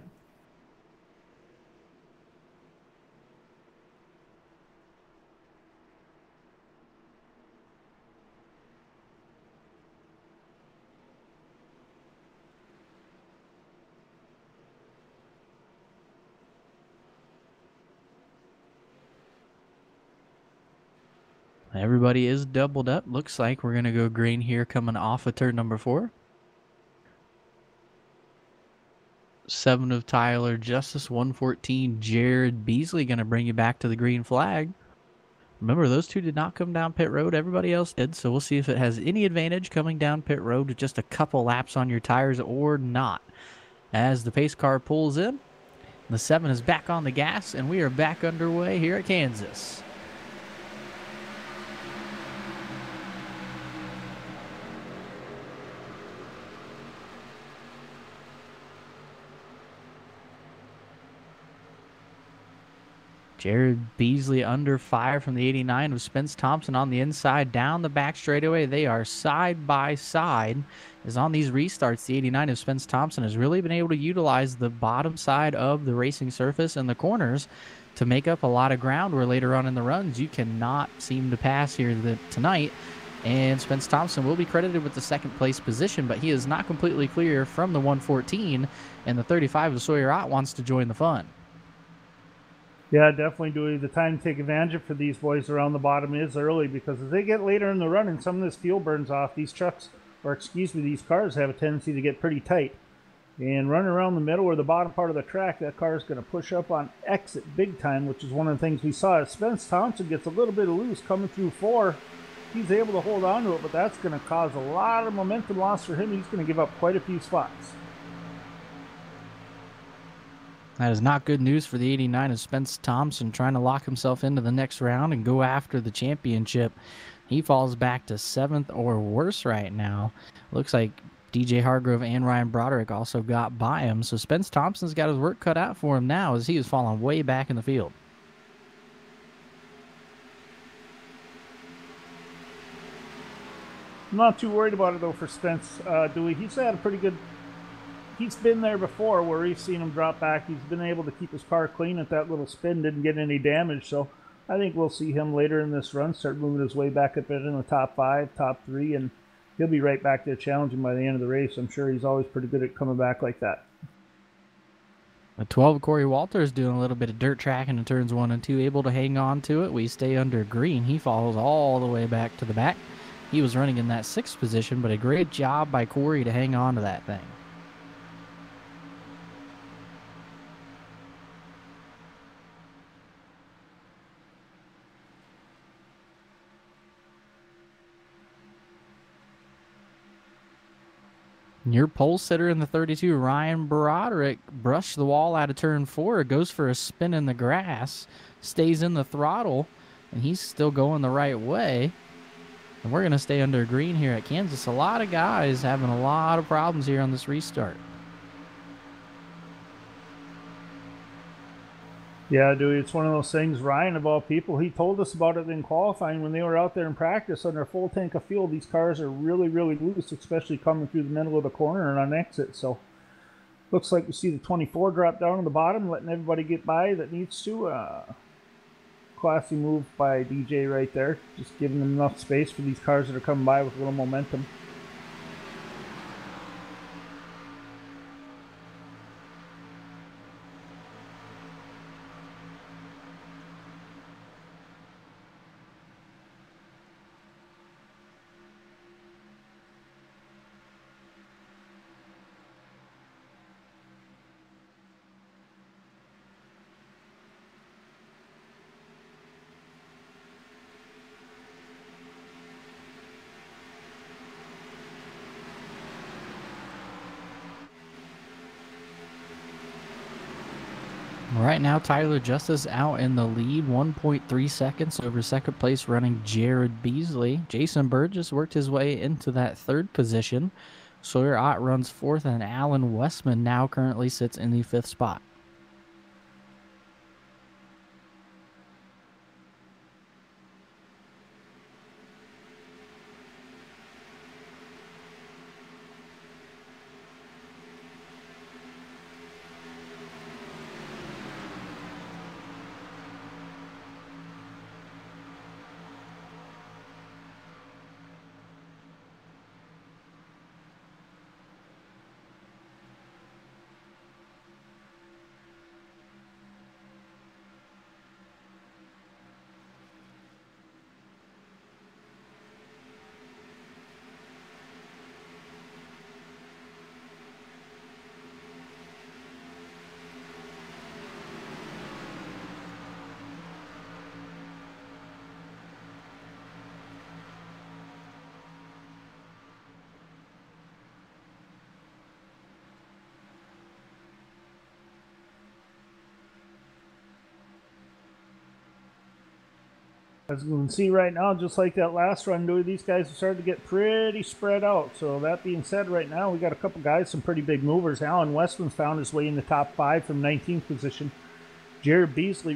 Everybody is doubled up. Looks like we're going to go green here coming off of turn number 4. 7 of Tyler Justice, 114 Jared Beasley going to bring you back to the green flag. Remember, those 2 did not come down pit road. Everybody else did, so we'll see if it has any advantage coming down pit road with just a couple laps on your tires or not. As the pace car pulls in, the 7 is back on the gas, and we are back underway here at Kansas. Jared Beasley under fire from the 89 with Spence Thompson on the inside down the back straightaway. They are side by side. As on these restarts, the 89 of Spence Thompson has really been able to utilize the bottom side of the racing surface and the corners to make up a lot of ground where later on in the runs you cannot seem to pass here tonight. And Spence Thompson will be credited with the 2nd place position, but he is not completely clear from the 114, and the 35 of Sawyer Ott wants to join the fun. Yeah, definitely, Dewey. The time to take advantage of for these boys around the bottom is early, because as they get later in the run and some of this fuel burns off, these trucks, or excuse me, these cars have a tendency to get pretty tight. And running around the middle or the bottom part of the track, that car is going to push up on exit big time, which is one of the things we saw. As Spence Thompson gets a little bit loose coming through 4, he's able to hold on to it, but that's going to cause a lot of momentum loss for him. He's going to give up quite a few spots. That is not good news for the 89 of Spence Thompson, trying to lock himself into the next round and go after the championship. He falls back to 7th or worse right now. Looks like DJ Hargrove and Ryan Broderick also got by him, so Spence Thompson's got his work cut out for him now as he is falling way back in the field. I'm not too worried about it, though, for Spence Dewey. He's had a pretty good... He's been there before where we've seen him drop back. He's been able to keep his car clean at that little spin, didn't get any damage. So I think we'll see him later in this run start moving his way back up in the top 5, top 3, and he'll be right back there challenging by the end of the race. I'm sure he's always pretty good at coming back like that. The 12, Corey Walters doing a little bit of dirt tracking in turns 1 and 2, able to hang on to it. We stay under green. He falls all the way back to the back. He was running in that 6th position, but a great job by Corey to hang on to that thing. Your pole sitter in the 32, Ryan Broderick, brushed the wall out of turn 4, goes for a spin in the grass, stays in the throttle, and he's still going the right way. And we're going to stay under green here at Kansas. A lot of guys having a lot of problems here on this restart. Yeah, dude, it's one of those things. Ryan, of all people, he told us about it in qualifying when they were out there in practice under a full tank of fuel. These cars are really, really loose, especially coming through the middle of the corner and on exit. So looks like we see the 24 drop down on the bottom, letting everybody get by that needs to. Classy move by DJ right there, just giving them enough space for these cars that are coming by with a little momentum. Right now, Tyler Justice out in the lead, 1.3 seconds over second place running Jared Beasley. Jason Burgess worked his way into that 3rd position. Sawyer Ott runs 4th, and Alan Westman now currently sits in the 5th spot. As you can see right now, just like that last run, these guys have started to get pretty spread out. So that being said, right now we got a couple guys, some pretty big movers. Alan Westman's found his way in the top 5 from 19th position. Jared Beasley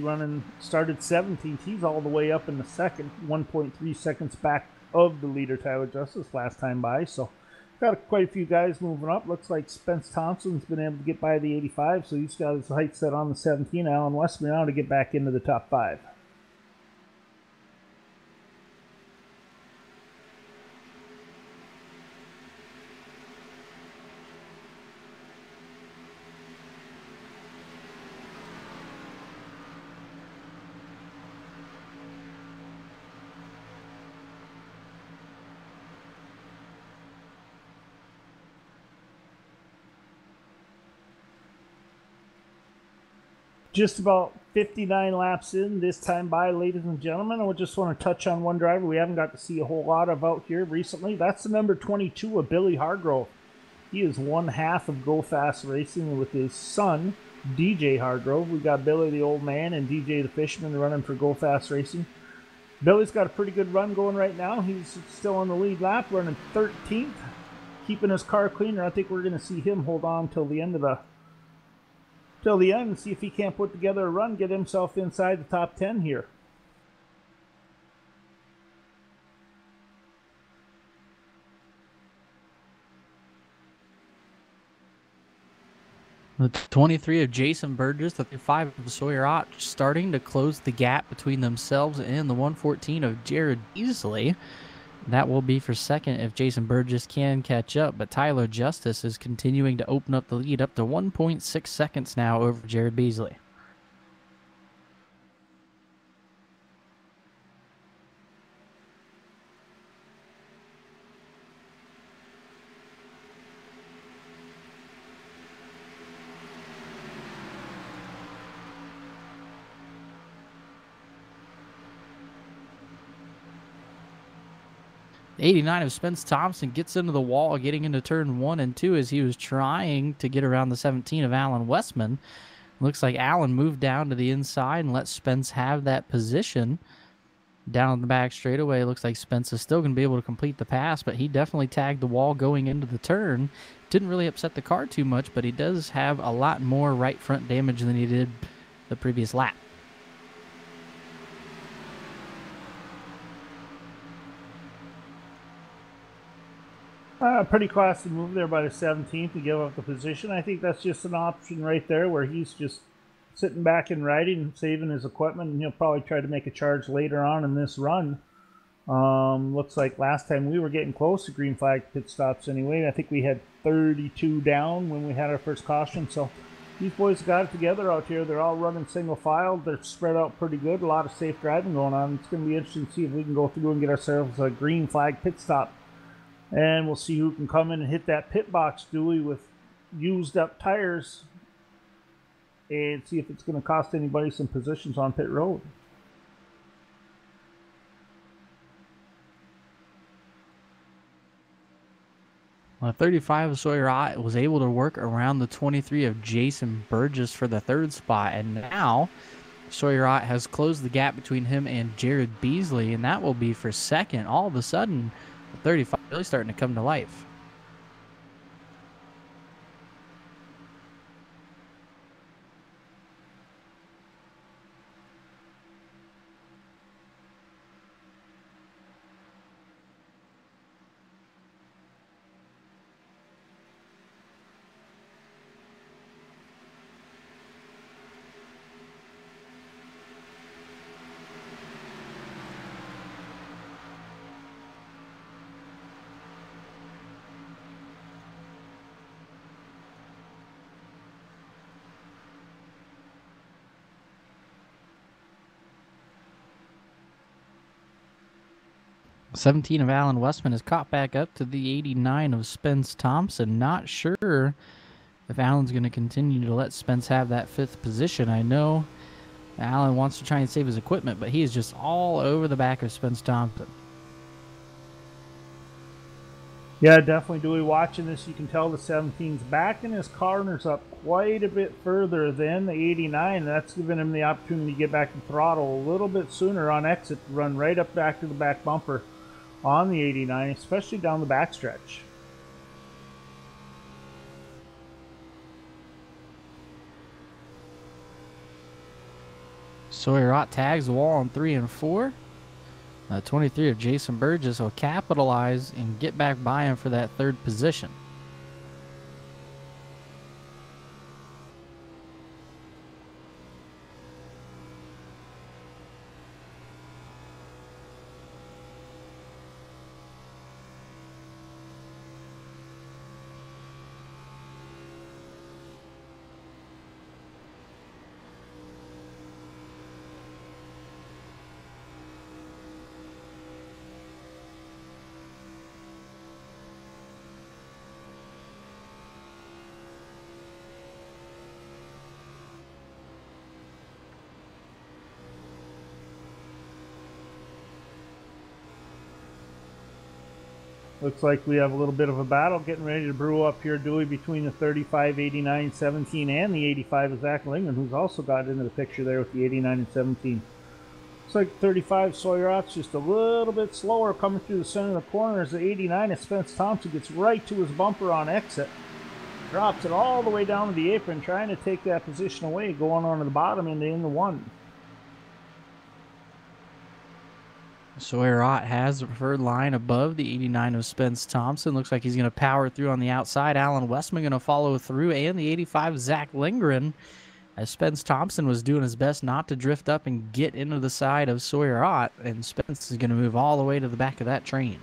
started 17th. He's all the way up in the 2nd, 1.3 seconds back of the leader, Tyler Justice, last time by. So got quite a few guys moving up. Looks like Spence Thompson's been able to get by the 85, so he's got his height set on the 17. Alan Westman now to get back into the top 5. Just about 59 laps in this time by, ladies and gentlemen. I just want to touch on one driver we haven't got to see a whole lot of out here recently. That's the number 22 of Billy Hargrove. He is one half of Go Fast Racing with his son, DJ Hargrove. We got Billy the Old Man and DJ the Fisherman running for Go Fast Racing. Billy's got a pretty good run going right now. He's still on the lead lap, running 13th, keeping his car cleaner. I think we're going to see him hold on till the end and see if he can't put together a run, get himself inside the top 10 here. The 23 of Jason Burgess, the 5 of Sawyer Ott starting to close the gap between themselves and the 114 of Jared Beasley. That will be for second if Jason Burgess can catch up, but Tyler Justice is continuing to open up the lead up to 1.6 seconds now over Jared Beasley. The 89 of Spence Thompson gets into the wall, getting into turn 1 and 2 as he was trying to get around the 17 of Alan Westman. Looks like Alan moved down to the inside and let Spence have that position. Down the back straightaway, looks like Spence is still going to be able to complete the pass, but he definitely tagged the wall going into the turn. Didn't really upset the car too much, but he does have a lot more right front damage than he did the previous lap. Pretty classy move there by the 17th to give up the position. I think that's just an option right there where he's just sitting back and riding, saving his equipment, and he'll probably try to make a charge later on in this run. Looks like last time we were getting close to green flag pit stops anyway. I think we had 32 down when we had our first caution. So these boys got it together out here. They're all running single file. They're spread out pretty good. A lot of safe driving going on. It's going to be interesting to see if we can go through and get ourselves a green flag pit stop. And we'll see who can come in and hit that pit box, Dewey, with used up tires, and see if it's going to cost anybody some positions on pit road. Well, 35 of Sawyer Ott was able to work around the 23 of Jason Burgess for the third spot, and now Sawyer Ott has closed the gap between him and Jared Beasley, and that will be for second. All of a sudden, 35 really starting to come to life. The 17 of Alan Westman is caught back up to the 89 of Spence Thompson. Not sure if Alan's going to continue to let Spence have that 5th position. I know Alan wants to try and save his equipment, but he is just all over the back of Spence Thompson. Yeah, definitely, Dewey. Watching this, you can tell the 17's backing his corners up quite a bit further than the 89. That's giving him the opportunity to get back to throttle a little bit sooner on exit, run right up back to the back bumper on the 89, especially down the backstretch. Sawyer Ott tags the wall on 3 and 4. 23 of Jason Burgess will capitalize and get back by him for that 3rd position. Looks like we have a little bit of a battle getting ready to brew up here, Dewey, between the 35, 89, 17 and the 85 of Zach Lingren, who's also got into the picture there with the 89 and 17. Looks like 35 Sawyer-Ott's just a little bit slower coming through the center of the corner as the 89 of Spence Thompson gets right to his bumper on exit. Drops it all the way down to the apron, trying to take that position away, going on to the bottom into in the one. Sawyer-Ott has the preferred line above the 89 of Spence Thompson. Looks like he's going to power through on the outside. Alan Westman going to follow through, and the 85 Zach Lindgren, as Spence Thompson was doing his best not to drift up and get into the side of Sawyer-Ott, and Spence is going to move all the way to the back of that train.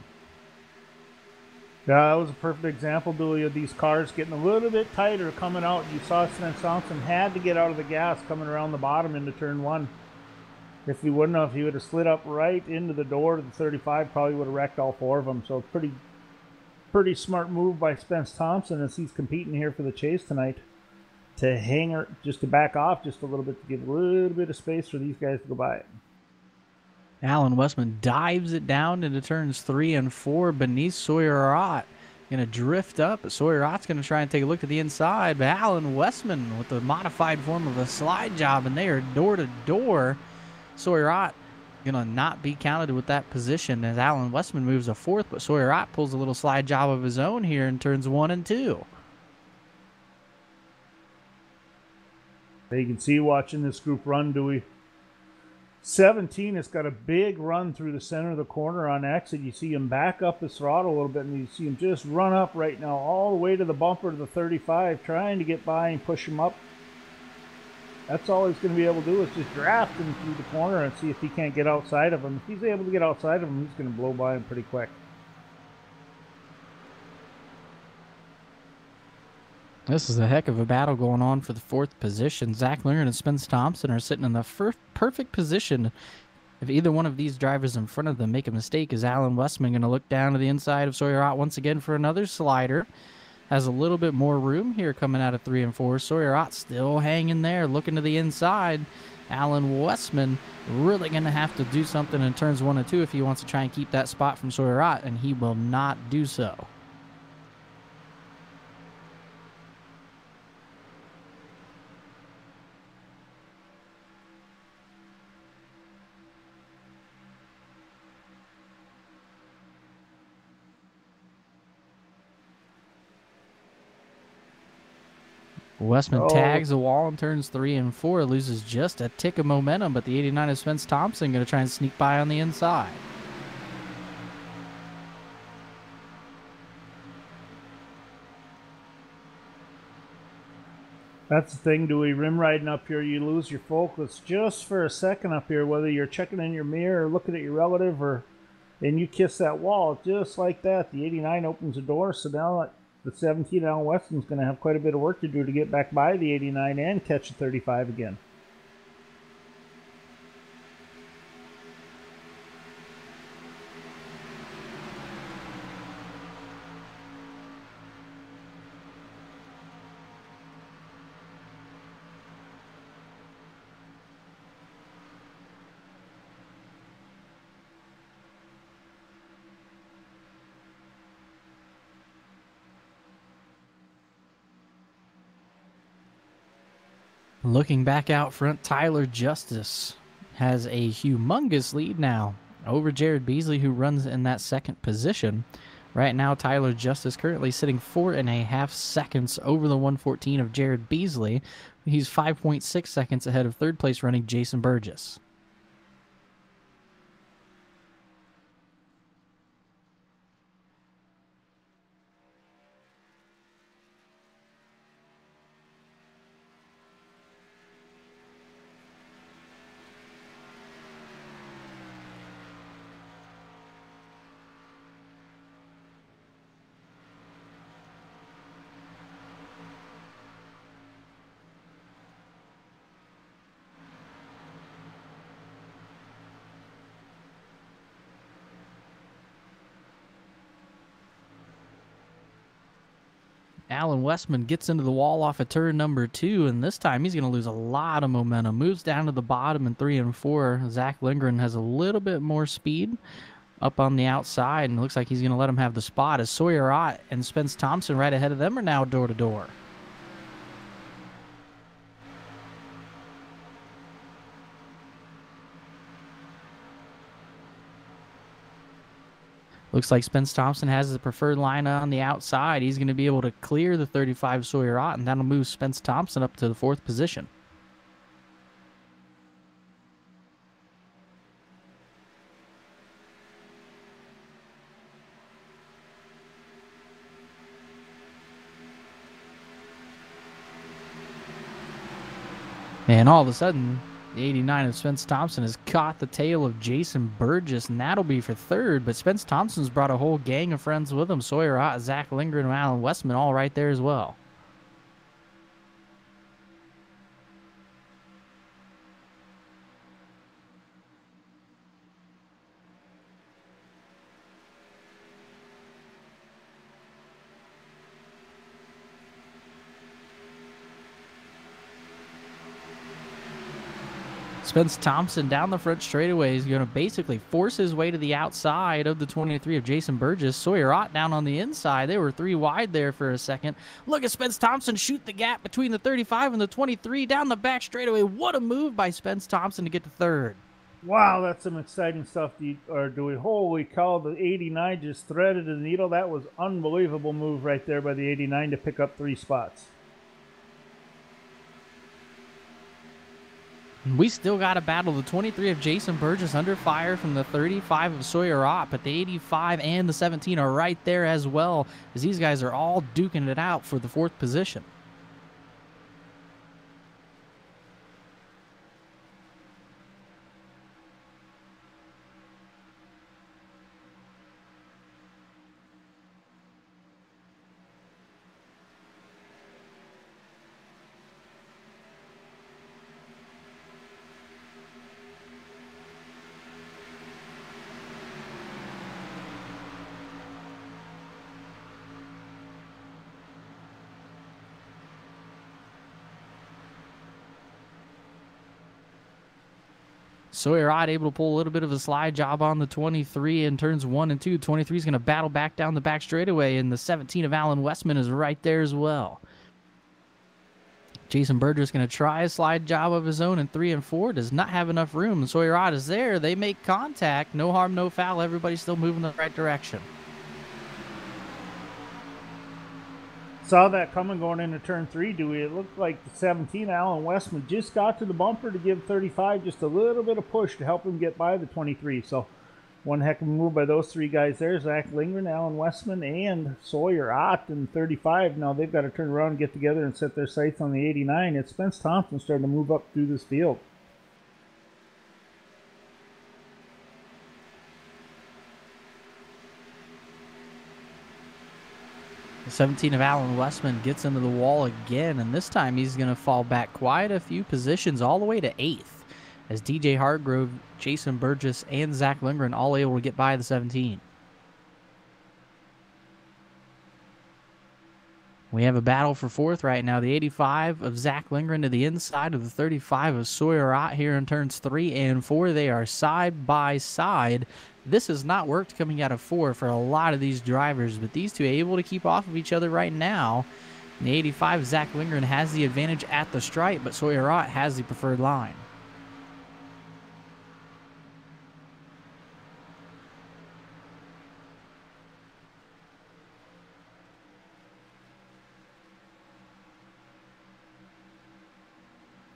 Yeah, that was a perfect example, Dewey, of these cars getting a little bit tighter coming out. You saw Spence Thompson had to get out of the gas coming around the bottom into turn one. If he wouldn't have, he would have slid up right into the door to the 35, probably would have wrecked all four of them. So pretty smart move by Spence Thompson as he's competing here for the chase tonight. To hang her, just to back off just a little bit, to give a little bit of space for these guys to go by. Alan Westman dives it down into turns 3 and 4 beneath Sawyer-Ott. Going to drift up, but Sawyer-Ott's going to try and take a look at the inside. But Alan Westman with the modified form of a slide job, and they are door to door. Sawyer-Ott going to not be counted with that position as Alan Westman moves a fourth, but Sawyer-Ott pulls a little slide job of his own here in turns 1 and 2. You can see watching this group run, Dewey. 17 has got a big run through the center of the corner on exit. You see him back up his throttle a little bit, and you see him just run up right now all the way to the bumper to the 35, trying to get by and push him up. That's all he's going to be able to do is just draft him through the corner and see if he can't get outside of him. If he's able to get outside of him, he's going to blow by him pretty quick. This is a heck of a battle going on for the fourth position. Zach Lindgren and Spence Thompson are sitting in the perfect position. If either one of these drivers in front of them make a mistake, is Alan Westman going to look down to the inside of Sawyer-Ott once again for another slider? Has a little bit more room here coming out of 3 and 4. Sawyer-Ott still hanging there, looking to the inside. Alan Westman really going to have to do something in turns 1 and 2 if he wants to try and keep that spot from Sawyer-Ott, and he will not do so. Westman tags the wall in turns 3 and 4, loses just a tick of momentum, but the 89 of Spence Thompson going to try and sneak by on the inside. That's the thing, Dewey. Rim riding up here, you lose your focus just for a second up here, whether you're checking in your mirror or looking at your relative, and you kiss that wall just like that. The 89 opens the door, so now the 17 Alan Weston's going to have quite a bit of work to do to get back by the 89 and catch the 35 again. Looking back out front, Tyler Justice has a humongous lead now over Jared Beasley, who runs in that second position. Right now, Tyler Justice currently sitting 4.5 seconds over the 114 of Jared Beasley. He's 5.6 seconds ahead of third place running Jason Burgess. Alan Westman gets into the wall off of turn number 2, and this time he's going to lose a lot of momentum. Moves down to the bottom in 3 and 4. Zach Lindgren has a little bit more speed. up on the outside, and it looks like he's going to let him have the spot as Sawyer Ott and Spence Thompson right ahead of them are now door to door. Looks like Spence Thompson has the preferred line on the outside. He's going to be able to clear the 35 Sawyer Ott, and that'll move Spence Thompson up to the 4th position. And all of a sudden, the 89 of Spence Thompson has caught the tail of Jason Burgess, and that'll be for 3rd. But Spence Thompson's brought a whole gang of friends with him. Sawyer Ott, Zach Lindgren, and Alan Westman all right there as well. Spence Thompson down the front straightaway is going to basically force his way to the outside of the 23 of Jason Burgess. Sawyer Ott down on the inside. They were 3 wide there for a second. Look at Spence Thompson shoot the gap between the 35 and the 23 down the back straightaway. What a move by Spence Thompson to get to 3rd. Wow, that's some exciting stuff to do. Holy cow, the 89 just threaded the needle. That was unbelievable move right there by the 89 to pick up 3 spots. We still got to battle the 23 of Jason Burgess under fire from the 35 of Sawyer Ott, but the 85 and the 17 are right there as well, as these guys are all duking it out for the 4th position. Sawyer Ott able to pull a little bit of a slide job on the 23 in turns 1 and 2. 23 is going to battle back down the back straightaway, and the 17 of Alan Westman is right there as well. Jason Burgess is going to try a slide job of his own in 3 and 4. Does not have enough room. Sawyer Ott is there. They make contact. No harm, no foul. Everybody's still moving in the right direction. Saw that coming going into turn 3, Dewey. It looked like the 17, Alan Westman, just got to the bumper to give 35 just a little bit of push to help him get by the 23. So one heck of a move by those 3 guys there. Zach Lindgren, Alan Westman, and Sawyer Ott in 35. Now they've got to turn around and get together and set their sights on the 89. It's Spence Thompson starting to move up through this field. The 17 of Alan Westman gets into the wall again, and this time he's going to fall back quite a few positions all the way to 8th, as DJ Hargrove, Jason Burgess, and Zach Lindgren all able to get by the 17. We have a battle for 4th right now. The 85 of Zach Lindgren to the inside of the 35 of Sawyer Ott here in turns 3 and 4. They are side by side. This has not worked coming out of 4 for a lot of these drivers, but these two are able to keep off of each other right now. And the 85, Zach Lindgren, has the advantage at the stripe, but Sawyer Ott has the preferred line.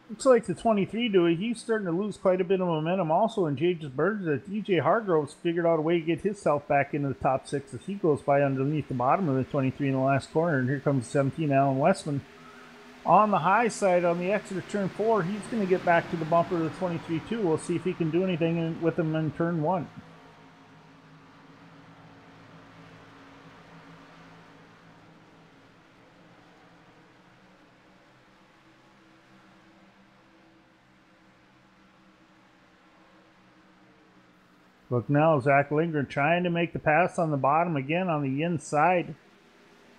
Looks like the 23, Dewey, he's starting to lose quite a bit of momentum also in James Burgess. DJ Hargrove's figured out a way to get himself back into the top 6 as he goes by underneath the bottom of the 23 in the last corner. And here comes the 17, Alan Westman. On the high side, on the exit of turn 4, he's going to get back to the bumper of the 23 too. We'll see if he can do anything with him in turn 1. Look now, Zach Lindgren trying to make the pass on the bottom again on the inside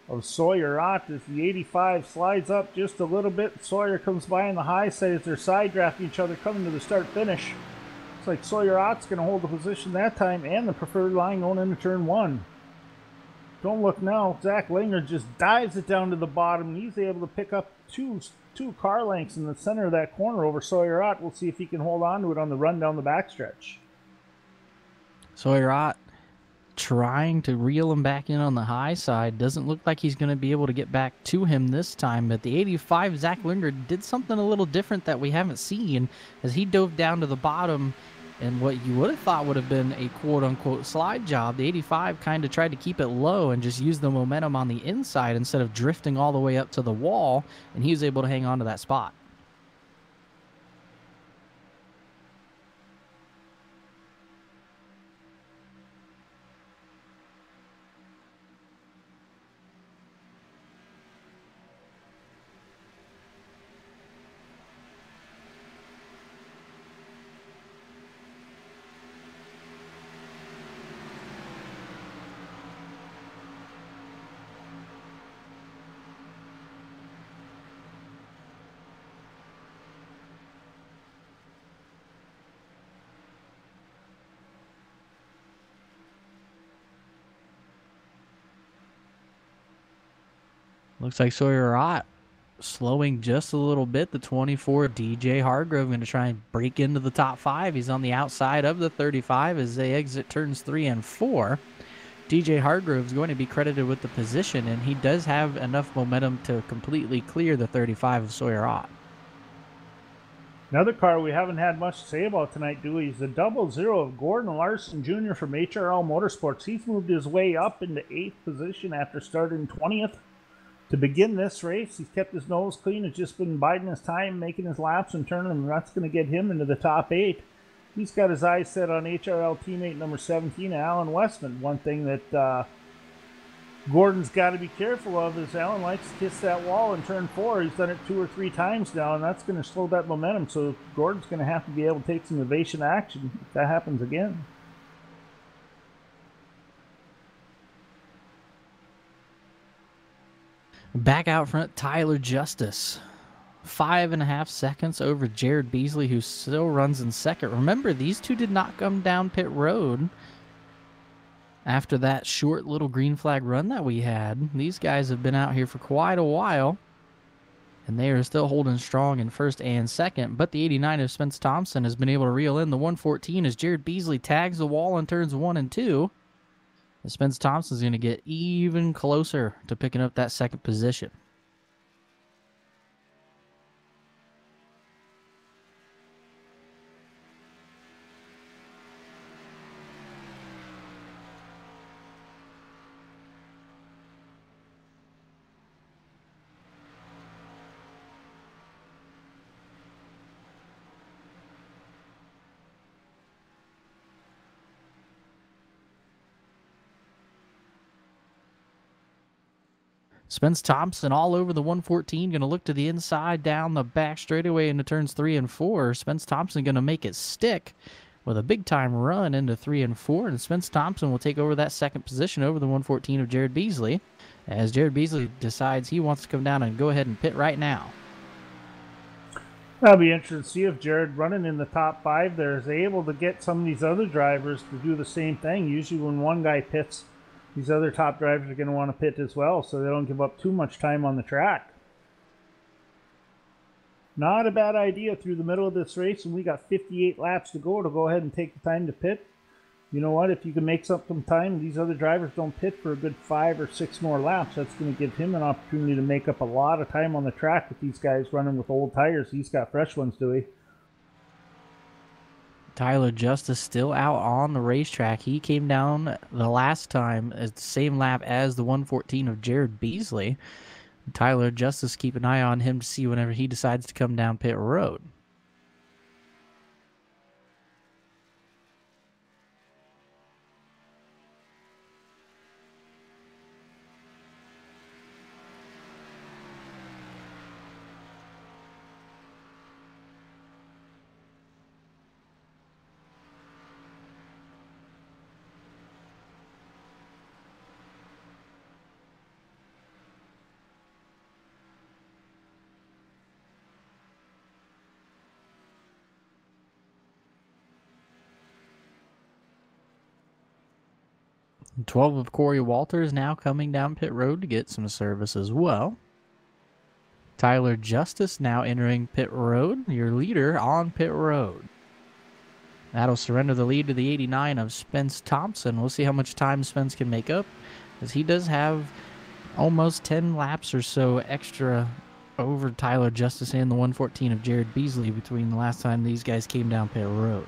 of Sawyer Ott as the 85 slides up just a little bit. Sawyer comes by on the high side as they're side drafting each other, coming to the start finish. Looks like Sawyer Ott's going to hold the position that time and the preferred line going into turn 1. Don't look now. Zach Linger just dives it down to the bottom. He's able to pick up two car lengths in the center of that corner over Sawyer Ott. We'll see if he can hold on to it on the run down the backstretch. Sawyer Ott trying to reel him back in on the high side. Doesn't look like he's going to be able to get back to him this time, but the 85 Zach Linger did something a little different that we haven't seen as he dove down to the bottom, and what you would have thought would have been a quote-unquote slide job. The 85 kind of tried to keep it low and just use the momentum on the inside instead of drifting all the way up to the wall, and he was able to hang on to that spot. Looks like Sawyer Ott slowing just a little bit. The 24, DJ Hargrove, going to try and break into the top 5. He's on the outside of the 35 as they exit turns 3 and 4. DJ Hargrove is going to be credited with the position, and he does have enough momentum to completely clear the 35 of Sawyer Ott. Another car we haven't had much to say about tonight, Dewey, is the 00 of Gordon Larson Jr. from HRL Motorsports. He's moved his way up into 8th position after starting 20th. To begin this race, he's kept his nose clean. Has just been biding his time, making his laps and turning them, and that's going to get him into the top 8. He's got his eyes set on HRL teammate number 17, Alan Westman. One thing that Gordon's got to be careful of is Alan likes to kiss that wall in turn 4. He's done it 2 or 3 times now, and that's going to slow that momentum. So Gordon's going to have to be able to take some evasive action if that happens again. Back out front, Tyler Justice. 5.5 seconds over Jared Beasley, who still runs in second. Remember, these two did not come down pit road after that short little green flag run that we had. These guys have been out here for quite a while, and they are still holding strong in first and second. But the 89 of Spence Thompson has been able to reel in the 114 as Jared Beasley tags the wall in turns 1 and 2. Spence Thompson's going to get even closer to picking up that second position. Spence Thompson all over the 114, going to look to the inside, down the back straightaway into turns 3 and 4. Spence Thompson going to make it stick with a big-time run into 3 and 4, and Spence Thompson will take over that second position over the 114 of Jared Beasley, as Jared Beasley decides he wants to come down and go ahead and pit right now. That'll be interesting to see if Jared, running in the top 5 there, is able to get some of these other drivers to do the same thing. Usually when one guy pits, these other top drivers are going to want to pit as well, so they don't give up too much time on the track. Not a bad idea through the middle of this race, and we got 58 laps to go ahead and take the time to pit. You know what? If you can make up some time, these other drivers don't pit for a good 5 or 6 more laps. That's going to give him an opportunity to make up a lot of time on the track with these guys running with old tires. He's got fresh ones, Dewey. Tyler Justice still out on the racetrack. He came down the last time at the same lap as the 114 of Jared Beasley. Tyler Justice, keep an eye on him to see whenever he decides to come down pit road. 12 of Corey Walters now coming down pit road to get some service as well. Tyler Justice now entering pit road, your leader on pit road. That'll surrender the lead to the 89 of Spence Thompson. We'll see how much time Spence can make up, as he does have almost 10 laps or so extra over Tyler Justice and the 114 of Jared Beasley between the last time these guys came down pit road.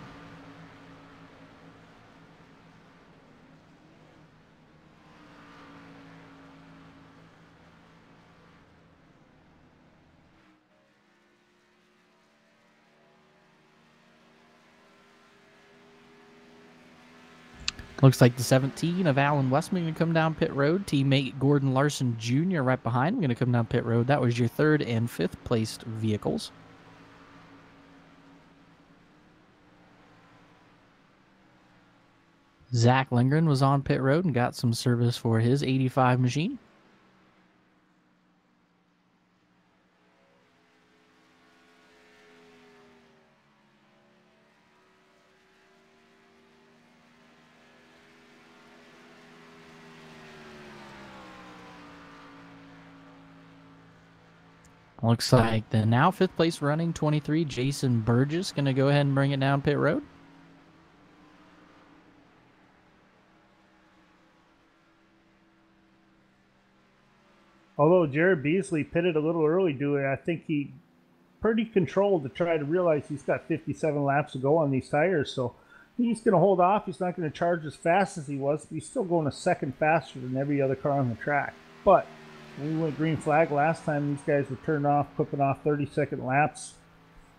Looks like the 17 of Alan Westman going to come down pit road. Teammate Gordon Larson Jr. right behind going to come down pit road. That was your 3rd and 5th placed vehicles. Zach Lindgren was on pit road and got some service for his 85 machine. Looks like the now 5th place running 23, Jason Burgess, going to go ahead and bring it down pit road. Although Jared Beasley pitted a little early, Dewey, I think he pretty controlled to try to realize he's got 57 laps to go on these tires. So he's going to hold off. He's not going to charge as fast as he was, but he's still going a second faster than every other car on the track. But when we went green flag last time, these guys were turned off, clipping off 30-second laps,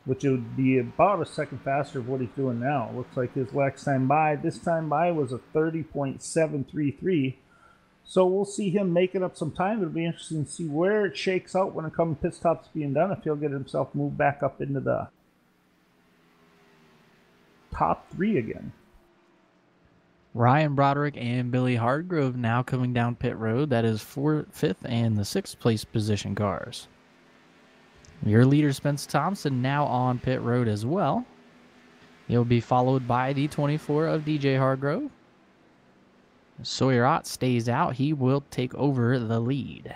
which would be about a second faster of what he's doing now. Looks like his last time by, this time by, was a 30.733. So we'll see him making up some time. It'll be interesting to see where it shakes out when it comes to pit stops being done, if he'll get himself moved back up into the top 3 again. Ryan Broderick and Billy Hardgrove now coming down pit road. That is 4th, 5th, and the 6th place position cars. Your leader, Spence Thompson, now on pit road as well. He'll be followed by the 24 of DJ Hardgrove. Sawyer Ott stays out. He will take over the lead.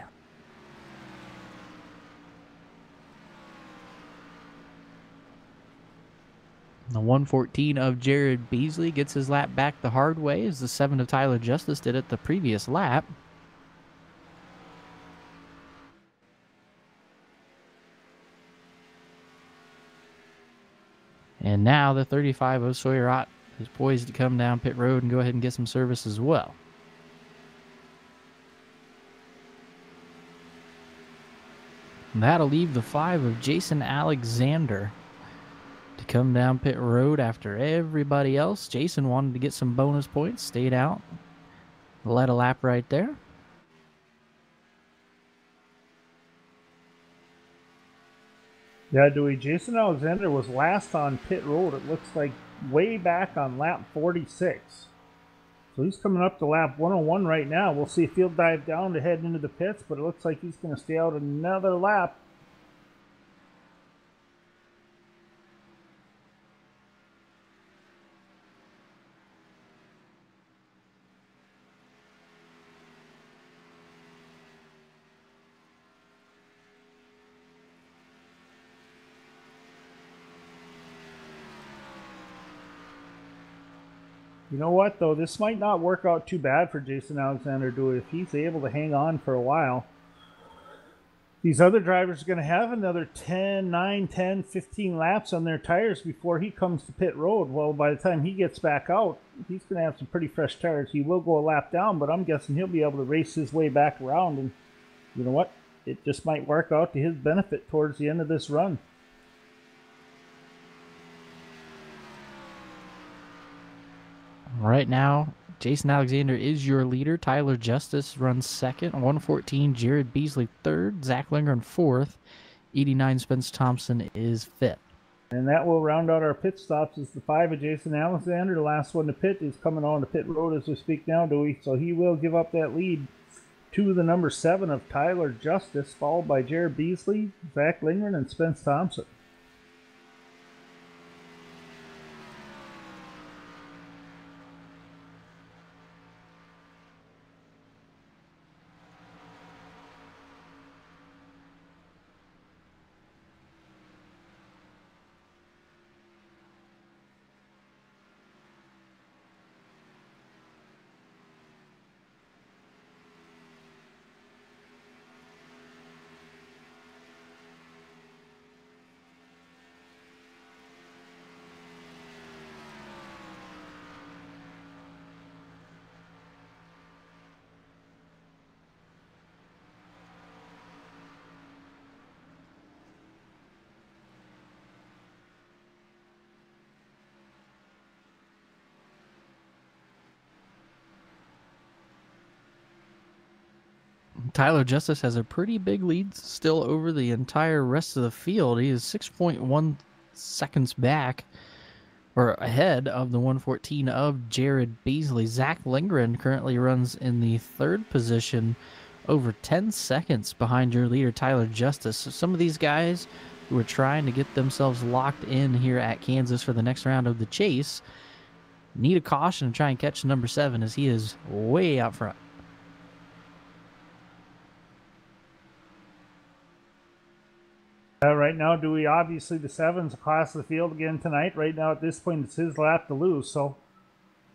The 114 of Jared Beasley gets his lap back the hard way, as the 7 of Tyler Justice did at the previous lap. And now the 35 of Sawyer Ott is poised to come down pit road and go ahead and get some service as well. And that'll leave the 5 of Jason Alexander to come down pit road after everybody else. Jason wanted to get some bonus points, stayed out, led a lap right there. Yeah, Dewey, Jason Alexander was last on pit road, it looks like, way back on lap 46. So he's coming up to lap 101 right now. We'll see if he'll dive down to head into the pits, but it looks like he's going to stay out another lap. You know what, though? This might not work out too bad for Jason Alexander, Dewey, if he's able to hang on for a while. These other drivers are going to have another 10, 9, 10, 15 laps on their tires before he comes to pit road. Well, by the time he gets back out, he's going to have some pretty fresh tires. He will go a lap down, but I'm guessing he'll be able to race his way back around. And you know what? It just might work out to his benefit towards the end of this run. Right now, Jason Alexander is your leader. Tyler Justice runs 2nd. 114, Jared Beasley 3rd. Zach Lindgren 4th. 89, Spence Thompson is 5th. And that will round out our pit stops as the 5 of Jason Alexander. The last one to pit is coming on to pit road as we speak now, Dewey. So he will give up that lead to the number 7 of Tyler Justice, followed by Jared Beasley, Zach Lindgren, and Spence Thompson. Tyler Justice has a pretty big lead still over the entire rest of the field. He is 6.1 seconds back or ahead of the 114 of Jared Beasley. Zach Lindgren currently runs in the third position, over 10 seconds behind your leader, Tyler Justice. So some of these guys who are trying to get themselves locked in here at Kansas for the next round of the chase need a caution and try and catch number 7 as he is way out front. Right now, Dewey, obviously the 7's across the field again tonight. Right now, at this point, it's his lap to lose. So,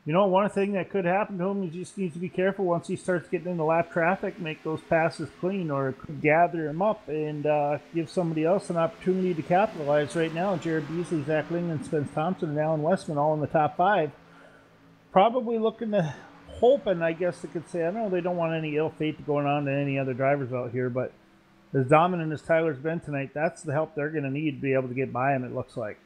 you know, one thing that could happen to him, he just needs to be careful once he starts getting into lap traffic, make those passes clean, or it could gather him up and give somebody else an opportunity to capitalize. Right now, Jared Beasley, Zach Lindgren, Spence Thompson, and Alan Westman all in the top 5. Probably looking to, hoping, I guess they could say, I know they don't want any ill fate going on to any other drivers out here, but as dominant as Tyler's been tonight, that's the help they're going to need to be able to get by him, it looks like.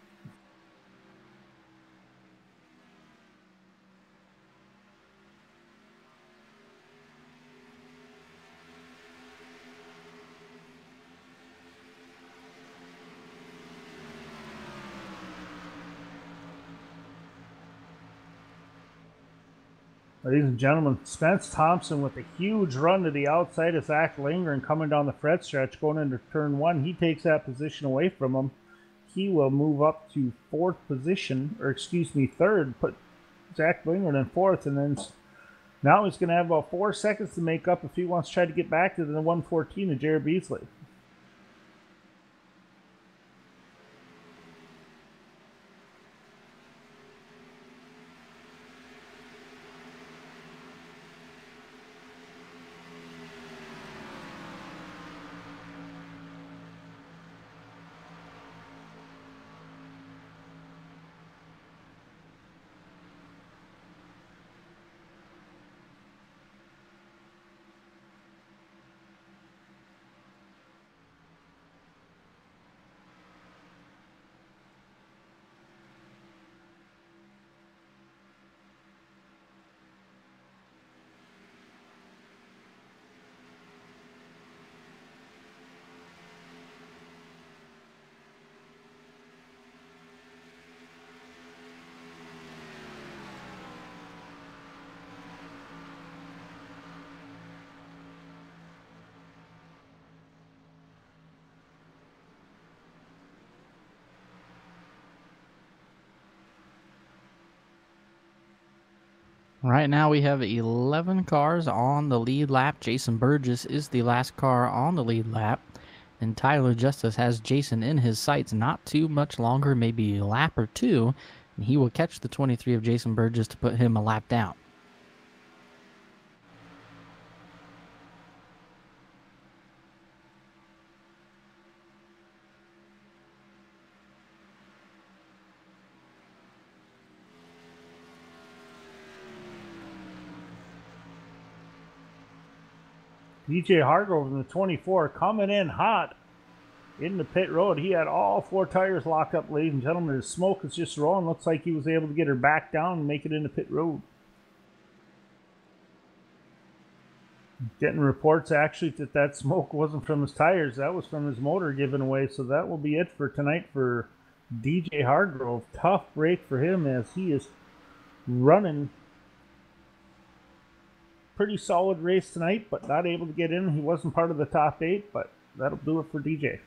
Ladies and gentlemen, Spence Thompson with a huge run to the outside of Zach Lindgren coming down the fret stretch, going into turn 1. He takes that position away from him. He will move up to 4th position, or excuse me, 3rd, put Zach Lindgren in 4th, and then now he's going to have about 4 seconds to make up if he wants to try to get back to the 114 of Jared Beasley. Right now we have 11 cars on the lead lap. Jason Burgess is the last car on the lead lap. And Tyler Justice has Jason in his sights not too much longer, maybe a lap or 2. And he will catch the 23 of Jason Burgess to put him a lap down. DJ Hargrove in the 24 coming in hot in the pit road. He had all 4 tires locked up, ladies and gentlemen. His smoke is just rolling. Looks like he was able to get her back down and make it into pit road. Getting reports actually that smoke wasn't from his tires. That was from his motor giving away. So that will be it for tonight for DJ Hargrove. Tough break for him as he is running pretty solid race tonight, but not able to get in. He wasn't part of the top 8, but that'll do it for DJ.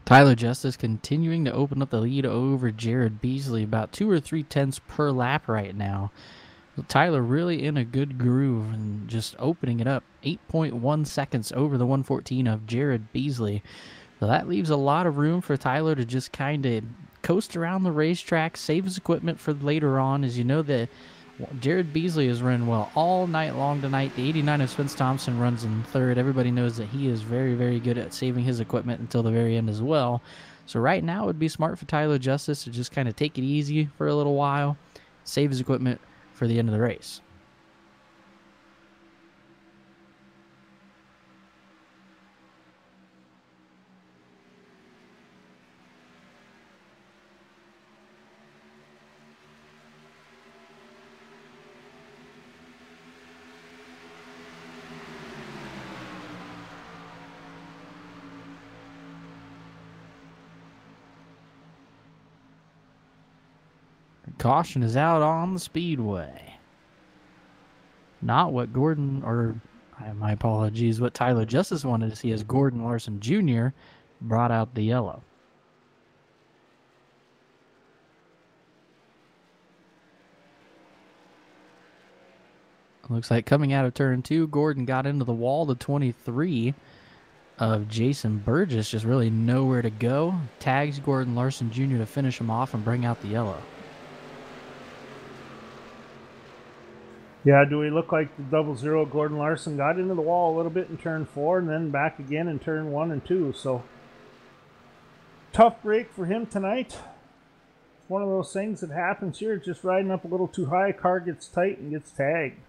Tyler Justice continuing to open up the lead over Jared Beasley, about 2 or 3 tenths per lap right now. So Tyler really in a good groove and just opening it up, 8.1 seconds over the 114 of Jared Beasley. So that leaves a lot of room for Tyler to just kind of coast around the racetrack, save his equipment for later on. As you know, the Jared Beasley has run well all night long tonight. The 89 of Spence Thompson runs in third. Everybody knows that he is very, very good at saving his equipment until the very end as well. So right now it would be smart for Tyler Justice to just kind of take it easy for a little while, save his equipment for the end of the race. Caution is out on the speedway. Not what Gordon, or my apologies, what Tyler Justice wanted to see as Gordon Larson Jr. brought out the yellow. Looks like coming out of turn 2, Gordon got into the wall. The 23 of Jason Burgess just really nowhere to go. Tags Gordon Larson Jr. to finish him off and bring out the yellow. Yeah, do we look like the 00 Gordon Larson got into the wall a little bit in turn 4 and then back again in turn 1 and 2. So tough break for him tonight. It's one of those things that happens here. Just riding up a little too high, car gets tight and gets tagged.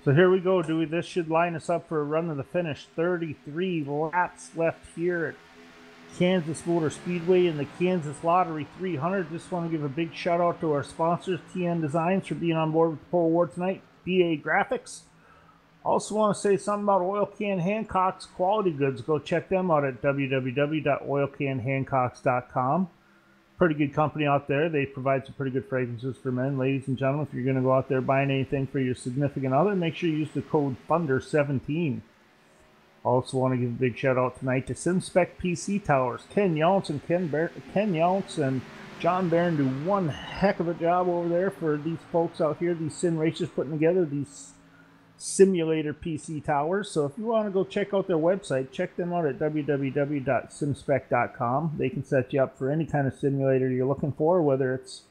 So here we go, Dewey. This should line us up for a run to the finish. 33 laps left here at Kansas Motor Speedway in the Kansas Lottery 300. Just want to give a big shout out to our sponsors, TN Designs, for being on board with the Pro Award tonight. BA Graphics. Also want to say something about Oil Can Hancock's Quality Goods. Go check them out at www.oilcanhancocks.com. Pretty good company out there. They provide some pretty good fragrances for men. Ladies and gentlemen, if you're going to go out there buying anything for your significant other, make sure you use the code THUNDER17. Also want to give a big shout out tonight to SimSpec PC Towers. Ken Younts and John Barron do one heck of a job over there for these folks out here, these sim racers, putting together these simulator PC towers. So if you want to go check out their website, check them out at www.simspec.com. They can set you up for any kind of simulator you're looking for, whether it's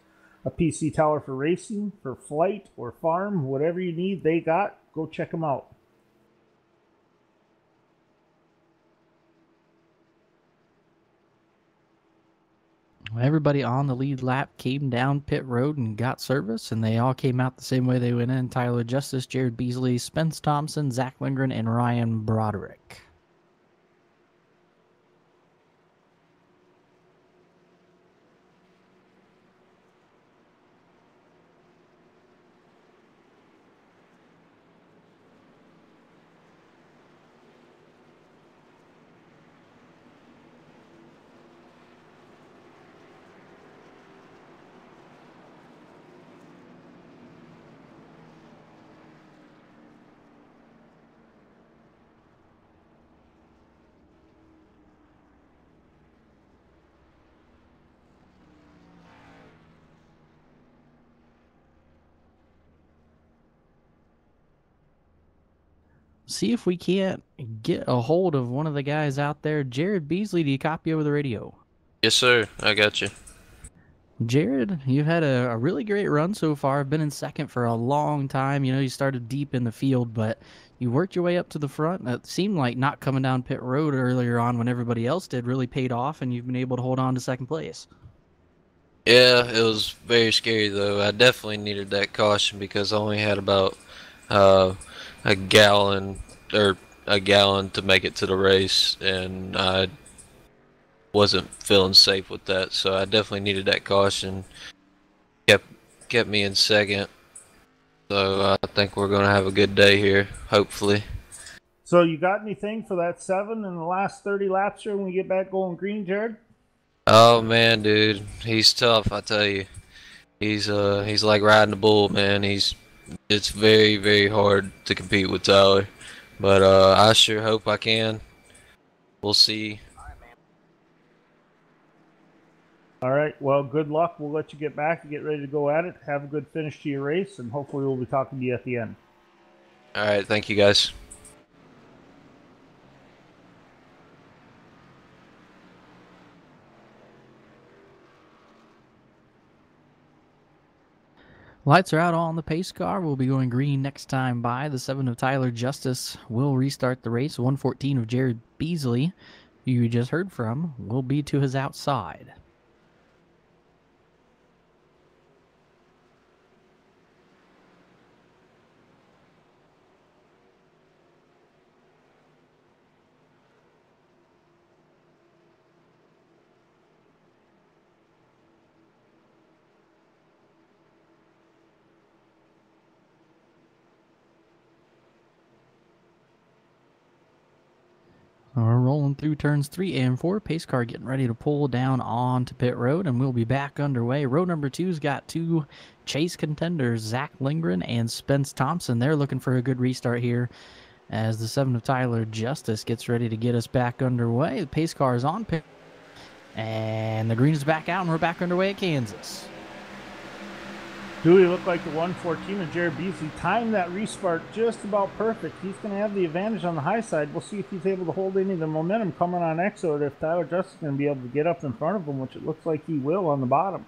a PC tower for racing, for flight, or farm, whatever you need, they got. Go check them out. Everybody on the lead lap came down pit road and got service, and they all came out the same way they went in. Tyler Justice, Jared Beasley, Spence Thompson, Zach Lindgren, and Ryan Broderick. See if we can't get a hold of one of the guys out there. Jared Beasley, do you copy over the radio? Yes, sir. I got you. Jared, you've had a really great run so far. Been in second for a long time. You know, you started deep in the field, but you worked your way up to the front. It seemed like not coming down pit road earlier on when everybody else did really paid off, and you've been able to hold on to second place. Yeah, it was very scary, though. I definitely needed that caution because I only had about a gallon to make it to the race, and I wasn't feeling safe with that, so I definitely needed that caution. Kept me in second, so I think we're gonna have a good day here, hopefully. So you got anything for that 7 in the last 30 laps here when we get back going green, Jared? Oh man, dude, he's tough. I tell you, he's like riding a bull, man. It's very, very hard to compete with Tyler, but I sure hope I can. We'll see. All right, well, good luck. We'll let you get back and get ready to go at it. Have a good finish to your race, and hopefully we'll be talking to you at the end. All right, thank you guys. Lights are out on the pace car. We'll be going green next time by. The 7 of Tyler Justice will restart the race. 114 of Jared Beasley, who you just heard from, will be to his outside. We're rolling through turns 3 and 4. Pace car getting ready to pull down onto pit road, and we'll be back underway. Row number 2's got 2 chase contenders, Zach Lindgren and Spence Thompson. They're looking for a good restart here as the 7 of Tyler Justice gets ready to get us back underway. The pace car is on pit, and the green is back out, and we're back underway at Kansas. Dewey looked like the 114 of Jared Beasley timed that restart just about perfect. He's going to have the advantage on the high side. We'll see if he's able to hold any of the momentum coming on exit, if Tyler Justice is going to be able to get up in front of him, which it looks like he will on the bottom.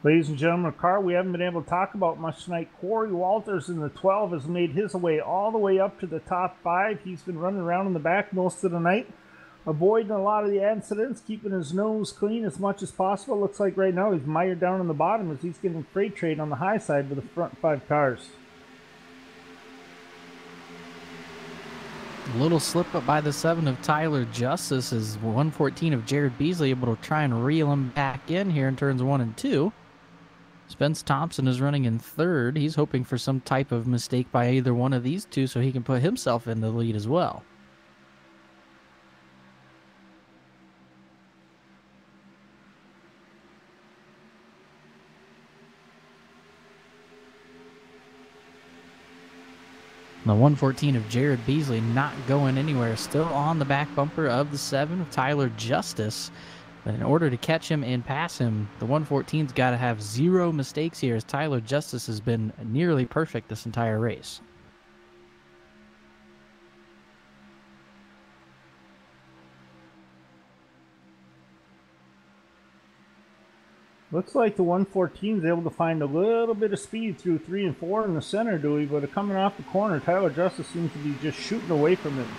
Ladies and gentlemen, a car we haven't been able to talk about much tonight. Corey Walters in the 12 has made his way all the way up to the top 5. He's been running around in the back most of the night, avoiding a lot of the incidents, keeping his nose clean as much as possible. Looks like right now he's mired down on the bottom as he's getting freight trade on the high side with the front 5 cars. A little slip up by the 7 of Tyler Justice as 114 of Jared Beasley able to try and reel him back in here in turns 1 and 2. Spence Thompson is running in 3rd. He's hoping for some type of mistake by either one of these two so he can put himself in the lead as well. The 114 of Jared Beasley not going anywhere. Still on the back bumper of the 7 of Tyler Justice. But in order to catch him and pass him, the 114's got to have 0 mistakes here as Tyler Justice has been nearly perfect this entire race. Looks like the 114 is able to find a little bit of speed through 3 and 4 in the center, Dewey, but coming off the corner, Tyler Justice seems to be just shooting away from him.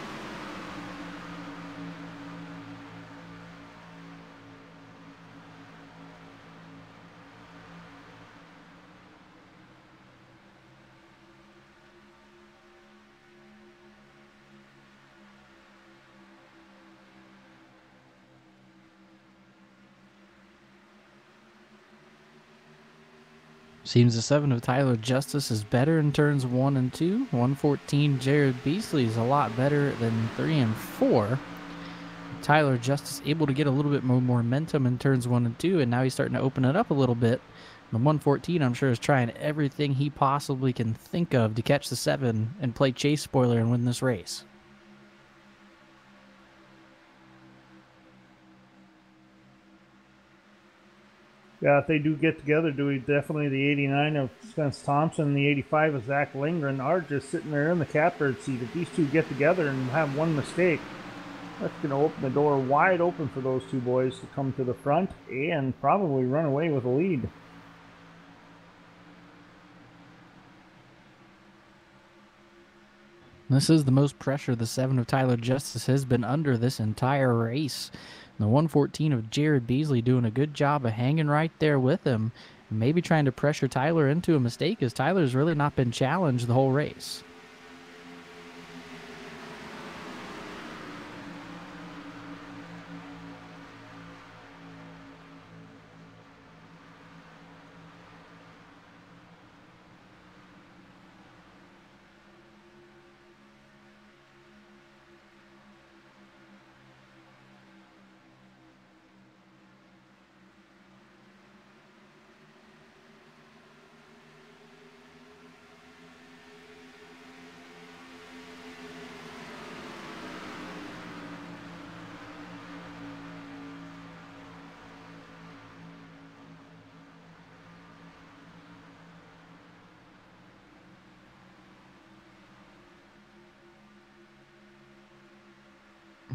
Seems the 7 of Tyler Justice is better in turns 1 and 2. 114 Jared Beasley is a lot better than 3 and 4. Tyler Justice able to get a little bit more momentum in turns 1 and 2, and now he's starting to open it up a little bit. The 114, I'm sure, is trying everything he possibly can think of to catch the 7 and play chase spoiler and win this race. Yeah, if they do get together, Dewey, definitely the 89 of Spence Thompson and the 85 of Zach Lindgren are just sitting there in the catbird seat. If these two get together and have one mistake, that's going to open the door wide open for those two boys to come to the front and probably run away with a lead. This is the most pressure the 7 of Tyler Justice has been under this entire race. The 114 of Jared Beasley doing a good job of hanging right there with him, and maybe trying to pressure Tyler into a mistake, as Tyler's really not been challenged the whole race.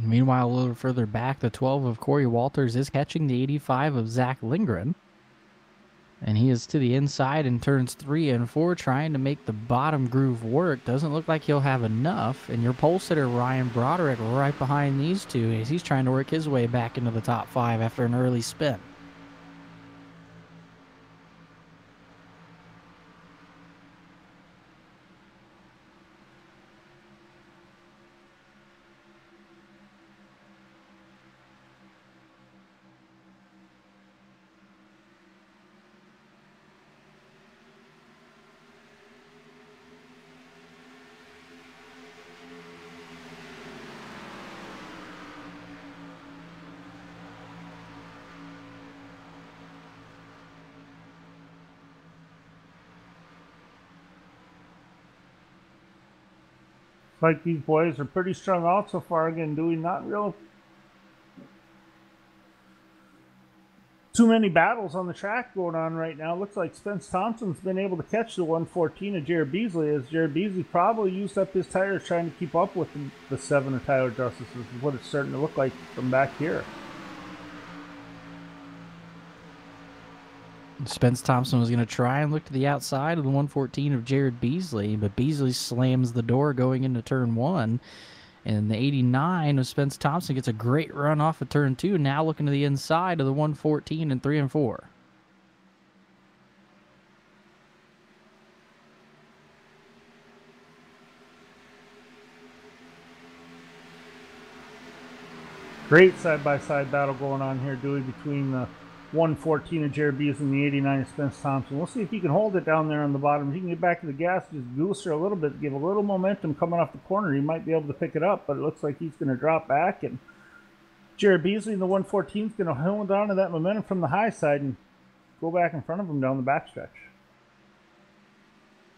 Meanwhile, a little further back, the 12 of Corey Walters is catching the 85 of Zach Lindgren. And he is to the inside in turns 3 and 4, trying to make the bottom groove work. Doesn't look like he'll have enough. And your pole sitter, Ryan Broderick, right behind these two as he's trying to work his way back into the top 5 after an early spin. Like these boys are pretty strung out so far. Again, doing not real too many battles on the track going on right now. Looks like Spence Thompson's been able to catch the 114 of Jared Beasley, as Jared Beasley probably used up his tires trying to keep up with the 7 of Tyler Justice, is what it's starting to look like from back here. Spence Thompson was going to try and look to the outside of the 114 of Jared Beasley, but Beasley slams the door going into turn 1. And the 89 of Spence Thompson gets a great run off of turn 2, now looking to the inside of the 114 in 3 and 4. Great side-by-side battle going on here, Dewey, between the 114 of Jared Beasley and the 89 of Spence Thompson. We'll see if he can hold it down there on the bottom. If he can get back to the gas, just goose her a little bit, give a little momentum coming off the corner. He might be able to pick it up, but it looks like he's going to drop back. And Jared Beasley in the 114 is going to hold on to that momentum from the high side and go back in front of him down the backstretch.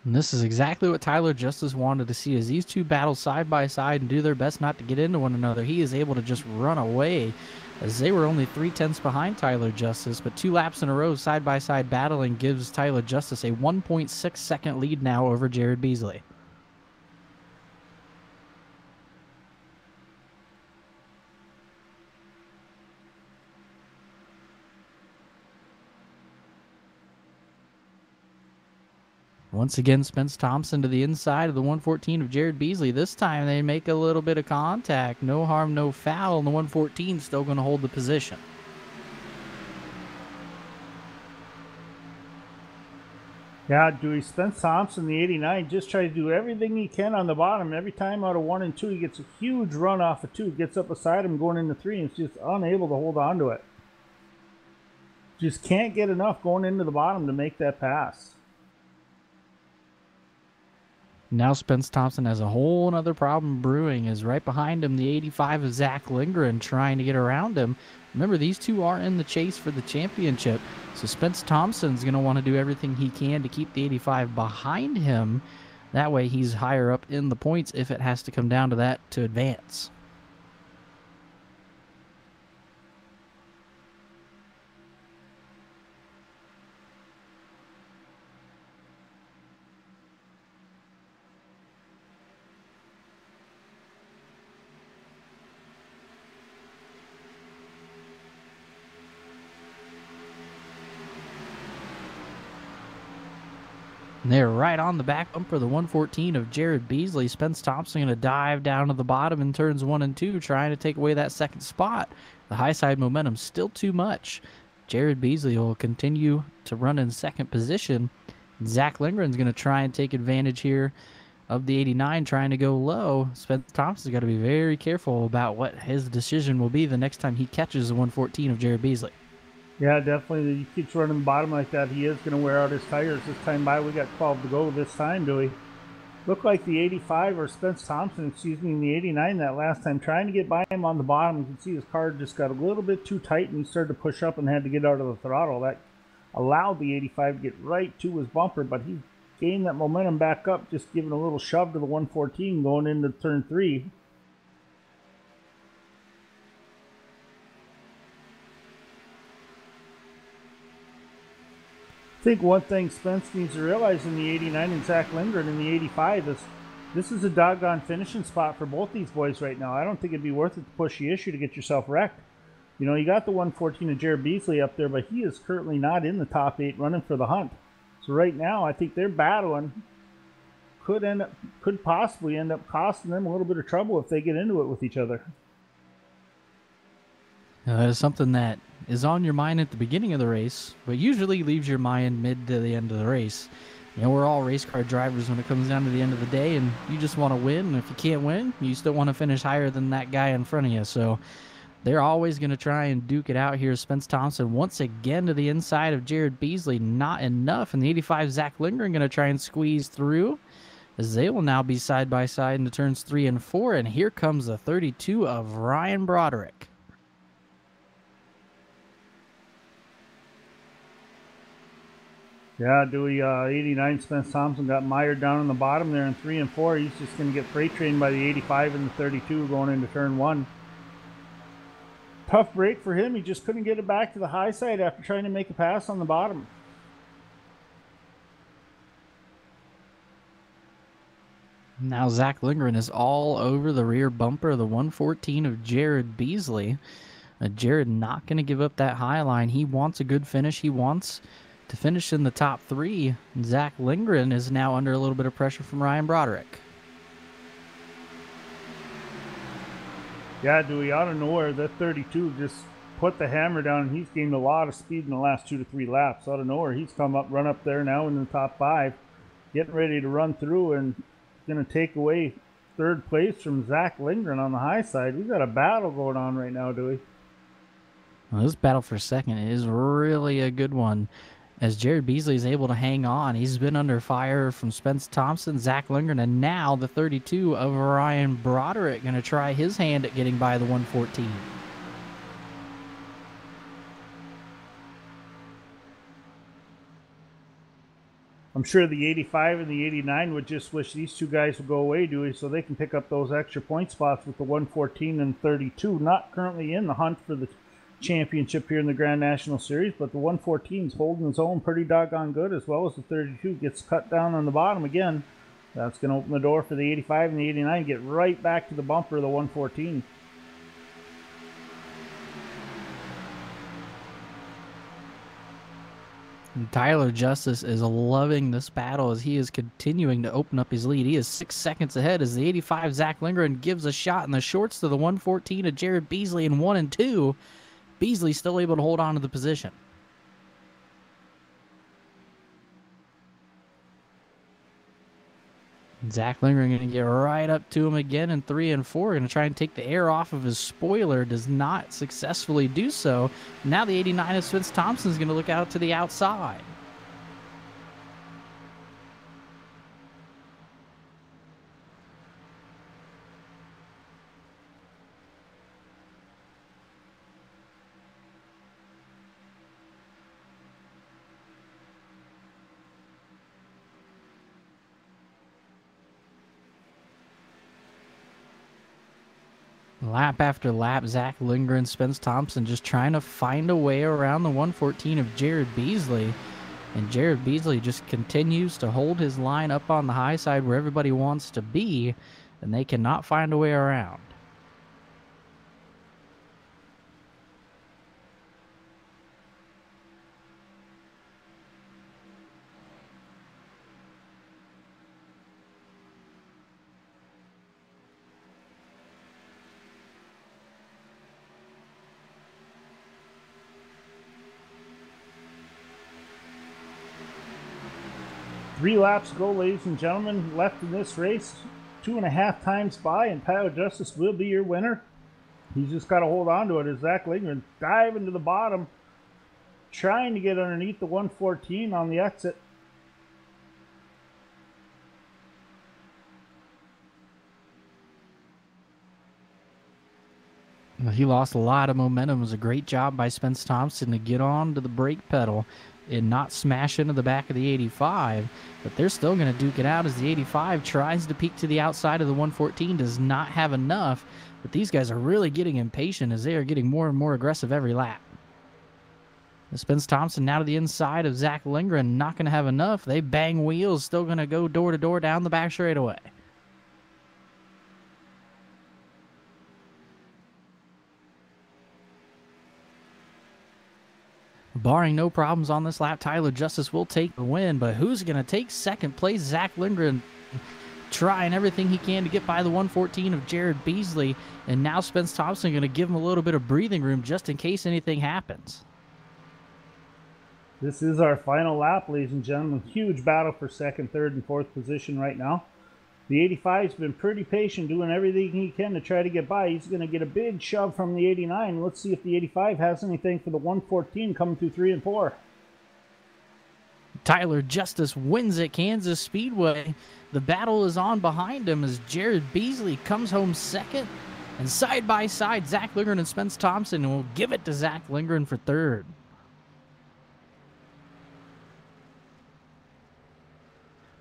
And this is exactly what Tyler Justice wanted to see, as these two battle side by side and do their best not to get into one another. He is able to just run away, as they were only 3/10 behind Tyler Justice, but 2 laps in a row side by side battling gives Tyler Justice a 1.6 second lead now over Jared Beasley. Once again, Spence Thompson to the inside of the 114 of Jared Beasley. This time they make a little bit of contact. No harm, no foul, and the 114 still going to hold the position. Yeah, Dewey, Spence Thompson, the 89, just tries to do everything he can on the bottom. Every time out of 1 and 2, he gets a huge run off of 2. Gets up beside him going into 3, and it's just unable to hold on to it. Just can't get enough going into the bottom to make that pass. Now Spence Thompson has a whole other problem brewing, as right behind him the 85 of Zach Lindgren trying to get around him. Remember, these two are in the chase for the championship, so Spence Thompson's going to want to do everything he can to keep the 85 behind him. That way he's higher up in the points if it has to come down to that to advance. And they're right on the back bumper, the 114 of Jared Beasley. Spence Thompson going to dive down to the bottom in turns 1 and 2, trying to take away that second spot. The high side momentum still too much. Jared Beasley will continue to run in second position. Zach Lindgren's going to try and take advantage here of the 89, trying to go low. Spence Thompson's got to be very careful about what his decision will be the next time he catches the 114 of Jared Beasley. Yeah, definitely. He keeps running the bottom like that. He is going to wear out his tires this time by. We got 12 to go this time, do we? Looked like the 85 or Spence Thompson, excuse me, in the 89 that last time, trying to get by him on the bottom. You can see his car just got a little bit too tight and he started to push up and had to get out of the throttle. That allowed the 85 to get right to his bumper, but he gained that momentum back up, just giving a little shove to the 114 going into turn 3. I think one thing Spence needs to realize in the 89 and Zach Lindgren in the 85 is This is a doggone finishing spot for both these boys right now. I don't think it'd be worth it to push the issue to get yourself wrecked. You know, you got the 114 of Jared Beasley up there, but he is currently not in the top 8 running for the hunt. So right now, I think they're battling. Could possibly end up costing them a little bit of trouble if they get into it with each other. Now, that is something that is on your mind at the beginning of the race, but usually leaves your mind mid to the end of the race. You know, we're all race car drivers when it comes down to the end of the day, and you just want to win. And if you can't win, you still want to finish higher than that guy in front of you. So they're always going to try and duke it out here. Spence Thompson once again to the inside of Jared Beasley. Not enough. And the 85 Zach Lindgren going to try and squeeze through, as they will now be side by side into turns 3 and 4. And here comes the 32 of Ryan Broderick. Yeah, Dewey, 89 Spence Thompson got mired down in the bottom there in 3 and 4. He's just going to get freight trained by the 85 and the 32 going into turn 1. Tough break for him. He just couldn't get it back to the high side after trying to make a pass on the bottom. Now Zach Lindgren is all over the rear bumper of the 114 of Jared Beasley. Jared not going to give up that high line. He wants a good finish. He wants to finish in the top 3. Zach Lindgren is now under a little bit of pressure from Ryan Broderick. Yeah, Dewey, out of nowhere, that 32 just put the hammer down, and he's gained a lot of speed in the last 2 to 3 laps. Out of nowhere, he's run up there now in the top 5, getting ready to run through and going to take away 3rd place from Zach Lindgren on the high side. We've got a battle going on right now, Dewey. Well, this battle for second is really a good one, as Jared Beasley is able to hang on. He's been under fire from Spence Thompson, Zach Lindgren, and now the 32 of Ryan Broderick going to try his hand at getting by the 114. I'm sure the 85 and the 89 would just wish these two guys would go away, Dewey, so they can pick up those extra point spots with the 114 and 32. Not currently in the hunt for the championship here in the Grand National Series, but the 114 is holding its own pretty doggone good, as well as the 32 gets cut down on the bottom again. That's going to open the door for the 85 and the 89 to get right back to the bumper of the 114. And Tyler Justice is loving this battle as he is continuing to open up his lead. He is 6 seconds ahead as the 85 Zach Lindgren gives a shot in the shorts to the 114 of Jared Beasley in 1 and 2. Beasley still able to hold on to the position. Zach Lindgren going to get right up to him again in 3 and 4. Going to try and take the air off of his spoiler. Does not successfully do so. Now the 89 of Spence Thompson is going to look out to the outside. Lap after lap, Zach Lindgren, Spence Thompson just trying to find a way around the 114 of Jared Beasley. And Jared Beasley just continues to hold his line up on the high side where everybody wants to be, and they cannot find a way around. Three laps to go, ladies and gentlemen, left in this race. 2.5 times by, and Tyler Justice will be your winner. He's just got to hold on to it as Zach Lindgren diving to the bottom, trying to get underneath the 114 on the exit. He lost a lot of momentum. It was a great job by Spence Thompson to get on to the brake pedal and not smash into the back of the 85, but they're still going to duke it out as the 85 tries to peek to the outside of the 114, does not have enough, but these guys are really getting impatient as they are getting more and more aggressive every lap. Spence Thompson now to the inside of Zach Lindgren, not going to have enough. They bang wheels, still going to go door to door down the back straightaway. Barring no problems on this lap, Tyler Justice will take the win, but who's going to take second place? Zach Lindgren trying everything he can to get by the 114 of Jared Beasley, and now Spence Thompson going to give him a little bit of breathing room just in case anything happens. This is our final lap, ladies and gentlemen. Huge battle for second, third, and fourth position right now. The 85's been pretty patient, doing everything he can to try to get by. He's going to get a big shove from the 89. Let's see if the 85 has anything for the 114 coming through 3 and 4. Tyler Justice wins at Kansas Speedway. The battle is on behind him as Jared Beasley comes home second. And side by side, Zach Lindgren and Spence Thompson will give it to Zach Lindgren for third.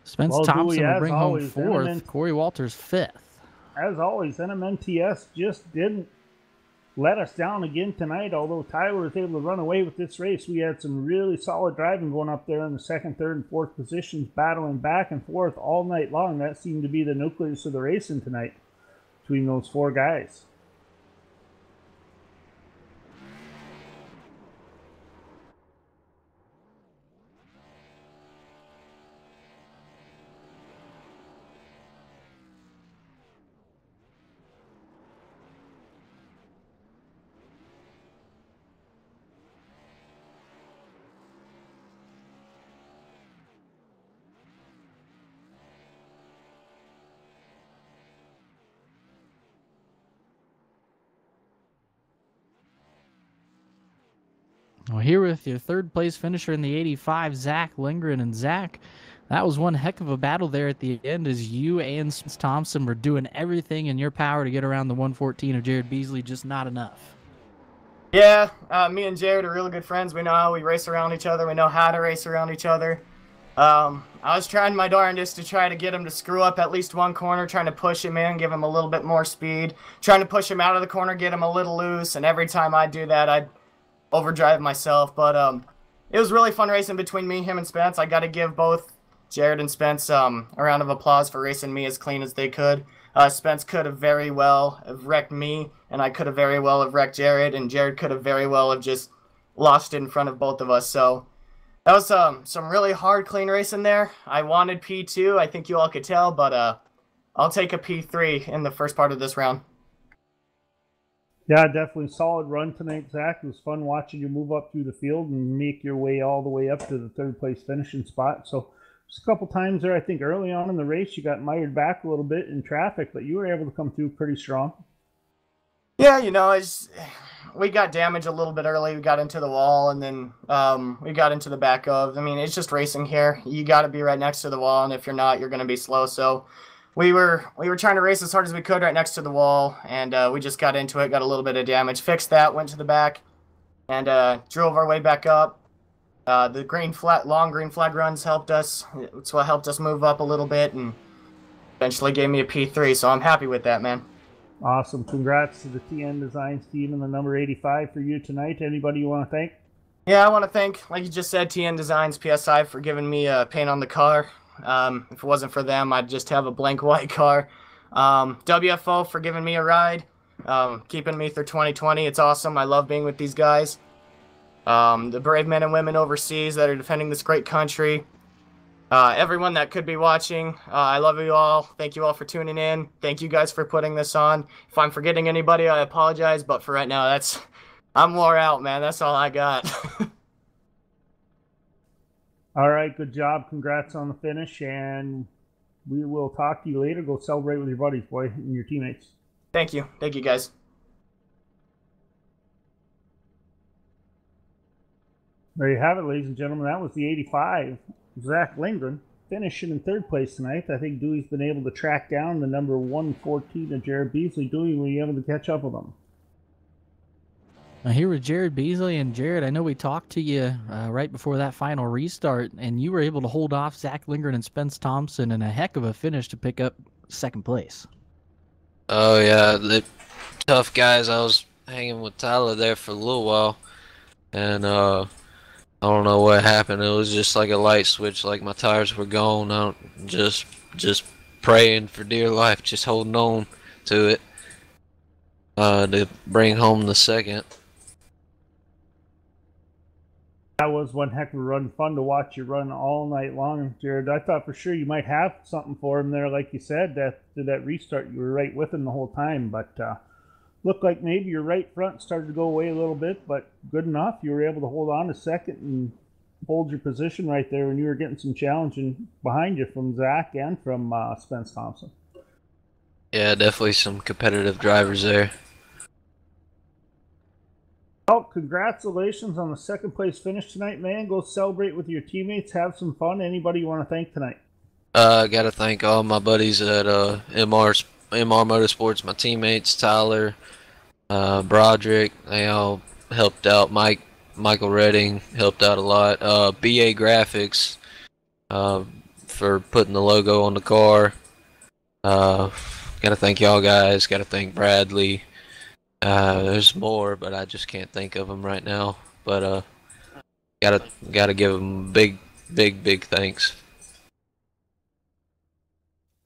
Spence Thompson will bring home fourth. Corey Walters fifth. As always, NMNTS just didn't let us down again tonight. Although Tyler was able to run away with this race, we had some really solid driving going up there in the second, third, and fourth positions, battling back and forth all night long. That seemed to be the nucleus of the racing tonight between those 4 guys. Well, here with your third place finisher in the 85, Zach Lindgren. And Zach, that was one heck of a battle there at the end as you and Spence Thompson were doing everything in your power to get around the 114 of Jared Beasley, just not enough. Yeah, me and Jared are really good friends. We know how we race around each other. We know how to race around each other. I was trying my darndest to try to get him to screw up at least one corner, trying to push him in, give him a little bit more speed, trying to push him out of the corner, get him a little loose, and every time I do that, I'd overdrive myself. But it was really fun racing between me, him, and Spence. I got to give both Jared and Spence a round of applause for racing me as clean as they could. Spence could have very well have wrecked me, and I could have very well have wrecked Jared, and Jared could have very well have just lost it in front of both of us. So that was some really hard, clean racing there. I wanted P2, I think you all could tell, but I'll take a P3 in the first part of this round. Yeah, definitely solid run tonight, Zach. It was fun watching you move up through the field and make your way all the way up to the third place finishing spot. So just a couple times there, I think early on in the race, you got mired back a little bit in traffic, but you were able to come through pretty strong. Yeah, you know, we got damaged a little bit early. We got into the wall, and then we got into the back of. I mean, it's just racing here. You got to be right next to the wall, and if you're not, you're going to be slow. So we were trying to race as hard as we could right next to the wall, and we just got into it, got a little bit of damage, fixed that, went to the back, and drove our way back up. The long green flag runs helped us. It's what helped us move up a little bit, and eventually gave me a P3, so I'm happy with that, man. Awesome. Congrats to the TN Designs team and the number 85 for you tonight. Anybody you want to thank? Yeah, I want to thank, like you just said, TN Designs, PSI, for giving me paint on the car. If it wasn't for them, I'd just have a blank white car. WFO for giving me a ride, keeping me through 2020. It's awesome. I love being with these guys. The brave men and women overseas that are defending this great country. Everyone that could be watching, I love you all. Thank you all for tuning in. Thank you guys for putting this on. If I'm forgetting anybody, I apologize, but for right now, I'm wore out, man. That's all I got. All right, good job. Congrats on the finish, and we will talk to you later. Go celebrate with your buddies, boy, and your teammates. Thank you. Thank you, guys. There you have it, ladies and gentlemen. That was the 85, Zach Lindgren, finishing in third place tonight. I think Dewey's been able to track down the number 114 of Jared Beasley. Dewey, were you able to catch up with him? Now here with Jared Beasley, and Jared, I know we talked to you right before that final restart, and you were able to hold off Zach Lindgren and Spence Thompson in a heck of a finish to pick up second place. Oh yeah, the tough guys. I was hanging with Tyler there for a little while, and I don't know what happened. It was just like a light switch, like my tires were gone. I don't, just praying for dear life, just holding on to it to bring home the second. That was one heck of a run. Fun to watch you run all night long, Jared. I thought for sure you might have something for him there, like you said. That restart, you were right with him the whole time. But looked like maybe your right front started to go away a little bit, but good enough. You were able to hold on a second and hold your position right there when you were getting some challenging behind you from Zach and from Spence Thompson. Yeah, definitely some competitive drivers there. Well, congratulations on the second place finish tonight, man. Go celebrate with your teammates. Have some fun. Anybody you want to thank tonight? I got to thank all my buddies at MR Motorsports, my teammates, Tyler, Broderick. They all helped out. Michael Redding helped out a lot. BA Graphics for putting the logo on the car. Got to thank y'all guys. Got to thank Bradley. There's more, but I just can't think of them right now. But gotta give them big thanks.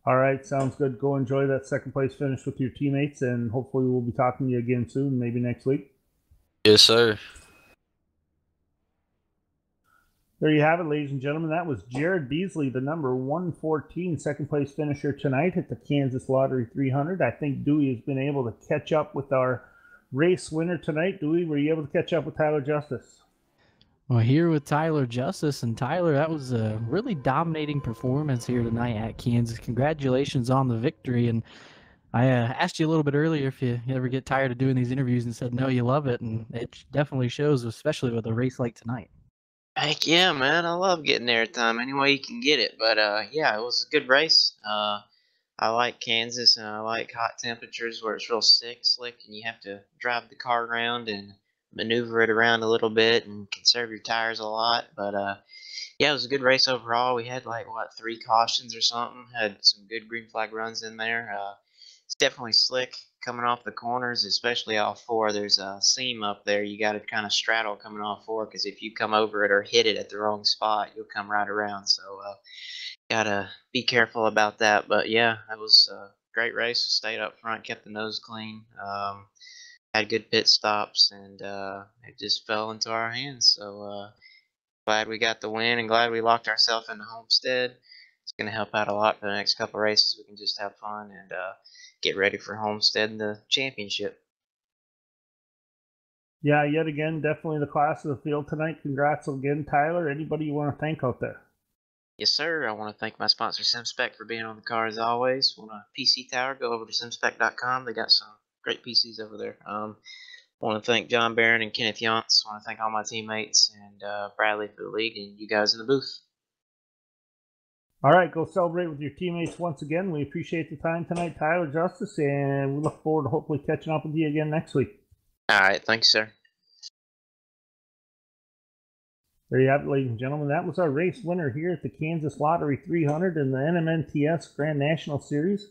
All right, sounds good. Go enjoy that second place finish with your teammates, and hopefully we'll be talking to you again soon, maybe next week. Yes, sir. There you have it, ladies and gentlemen. That was Jared Beasley, the number 114 second place finisher tonight at the Kansas Lottery 300. I think Dewey has been able to catch up with our race winner tonight. Dewey, were you able to catch up with Tyler Justice? Well, here with Tyler Justice, and Tyler, that was a really dominating performance here tonight at Kansas. Congratulations on the victory. And I asked you a little bit earlier if you ever get tired of doing these interviews, and said no, you love it, and it definitely shows, especially with a race like tonight. Heck yeah, man. I love getting airtime any way you can get it. But yeah, it was a good race. I like Kansas, and I like hot temperatures where it's real slick, and you have to drive the car around and maneuver it around a little bit and conserve your tires a lot. But yeah, it was a good race overall. We had like 3 cautions or something. Had some good green flag runs in there. It's definitely slick coming off the corners, especially off 4. There's a seam up there you got to kind of straddle coming off 4, because if you come over it or hit it at the wrong spot, you'll come right around. So gotta be careful about that. But yeah, that was a great race. Stayed up front, kept the nose clean, had good pit stops, and it just fell into our hands. So glad we got the win, and glad we locked ourselves into Homestead. It's going to help out a lot for the next couple races. We can just have fun and get ready for Homestead and the championship. Yeah, yet again, definitely the class of the field tonight. Congrats again, Tyler. Anybody you want to thank out there? Yes, sir. I want to thank my sponsor, SimSpec, for being on the car as always. Want a PC tower, go over to simspec.com. They got some great PCs over there. Want to thank John Barron and Kenneth Yonts. Want to thank all my teammates and Bradley for the league, and you guys in the booth. All right, go celebrate with your teammates once again. We appreciate the time tonight, Tyler Justice, and we look forward to hopefully catching up with you again next week. All right, thanks, sir. There you have it, ladies and gentlemen. That was our race winner here at the Kansas Lottery 300 in the NMNTS Grand National Series,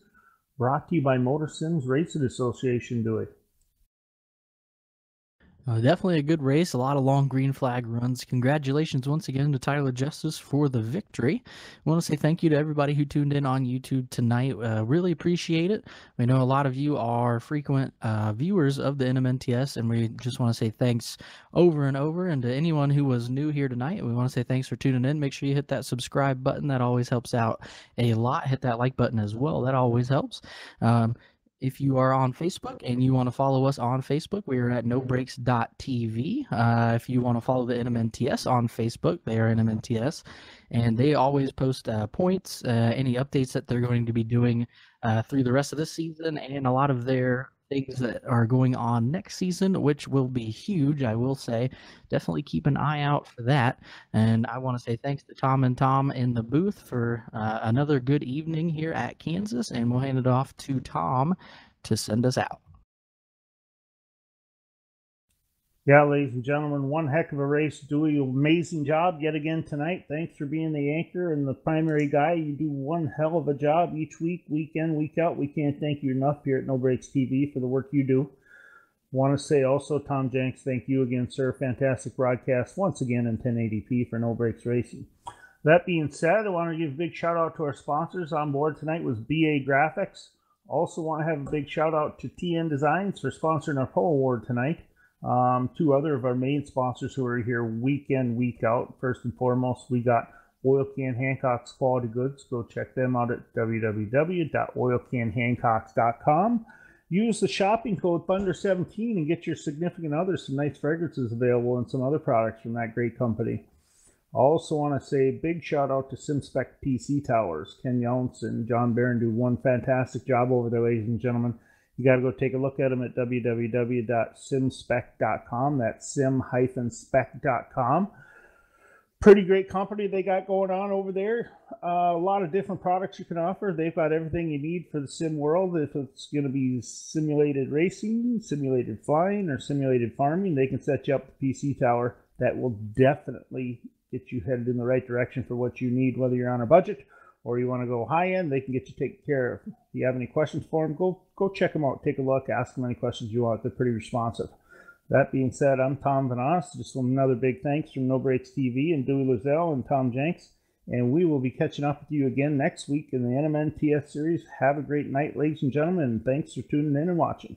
brought to you by Motor Sims Racing Association, Dewey. Definitely a good race, a lot of long green flag runs. Congratulations once again to Tyler Justice for the victory. I want to say thank you to everybody who tuned in on YouTube tonight. Really appreciate it. We know a lot of you are frequent viewers of the NMNTS, and we just want to say thanks over and over. And to anyone who was new here tonight, we want to say thanks for tuning in. Make sure you hit that subscribe button. That always helps out a lot. Hit that like button as well. That always helps. If you are on Facebook and you want to follow us on Facebook, we are at nobreaks.tv. If you want to follow the NMNTS on Facebook, they are NMNTS, and they always post points, any updates that they're going to be doing through the rest of this season, and a lot of their things that are going on next season, which will be huge, I will say. Definitely keep an eye out for that. And I want to say thanks to Tom and Tom in the booth for another good evening here at Kansas, and we'll hand it off to Tom to send us out. Yeah, ladies and gentlemen, one heck of a race. Dewey, amazing job yet again tonight. Thanks for being the anchor and the primary guy. You do one hell of a job each week, week in, week out. We can't thank you enough here at No Breaks TV for the work you do. Want to say also, Tom Jenks, thank you again, sir. Fantastic broadcast once again in 1080p for No Breaks Racing. That being said, I want to give a big shout out to our sponsors. On board tonight was BA Graphics. Also want to have a big shout out to TN Designs for sponsoring our Poe Award tonight. Two other of our main sponsors who are here week in, week out. First and foremost, we got Oil Can Hancock's Quality Goods. Go check them out at www.oilcanhancocks.com. Use the shopping code Thunder17 and get your significant other some nice fragrances available and some other products from that great company. I also want to say a big shout out to SimSpec PC Towers. Ken Younts and John Barron do one fantastic job over there, ladies and gentlemen. You got to go take a look at them at www.simspec.com. That's sim-spec.com. Pretty great company they got going on over there. A lot of different products you can offer. They've got everything you need for the sim world. If it's going to be simulated racing, simulated flying, or simulated farming, they can set you up with a PC tower that will definitely get you headed in the right direction for what you need, whether you're on a budget or you want to go high end. They can get you taken care of. If you have any questions for them, go check them out. Take a look. Ask them any questions you want. They're pretty responsive. That being said, I'm Tom Van Oss. Just another big thanks from No Breaks TV and Dewey Lozelle and Tom Jenks. And we will be catching up with you again next week in the NMNTS series. Have a great night, ladies and gentlemen, and thanks for tuning in and watching.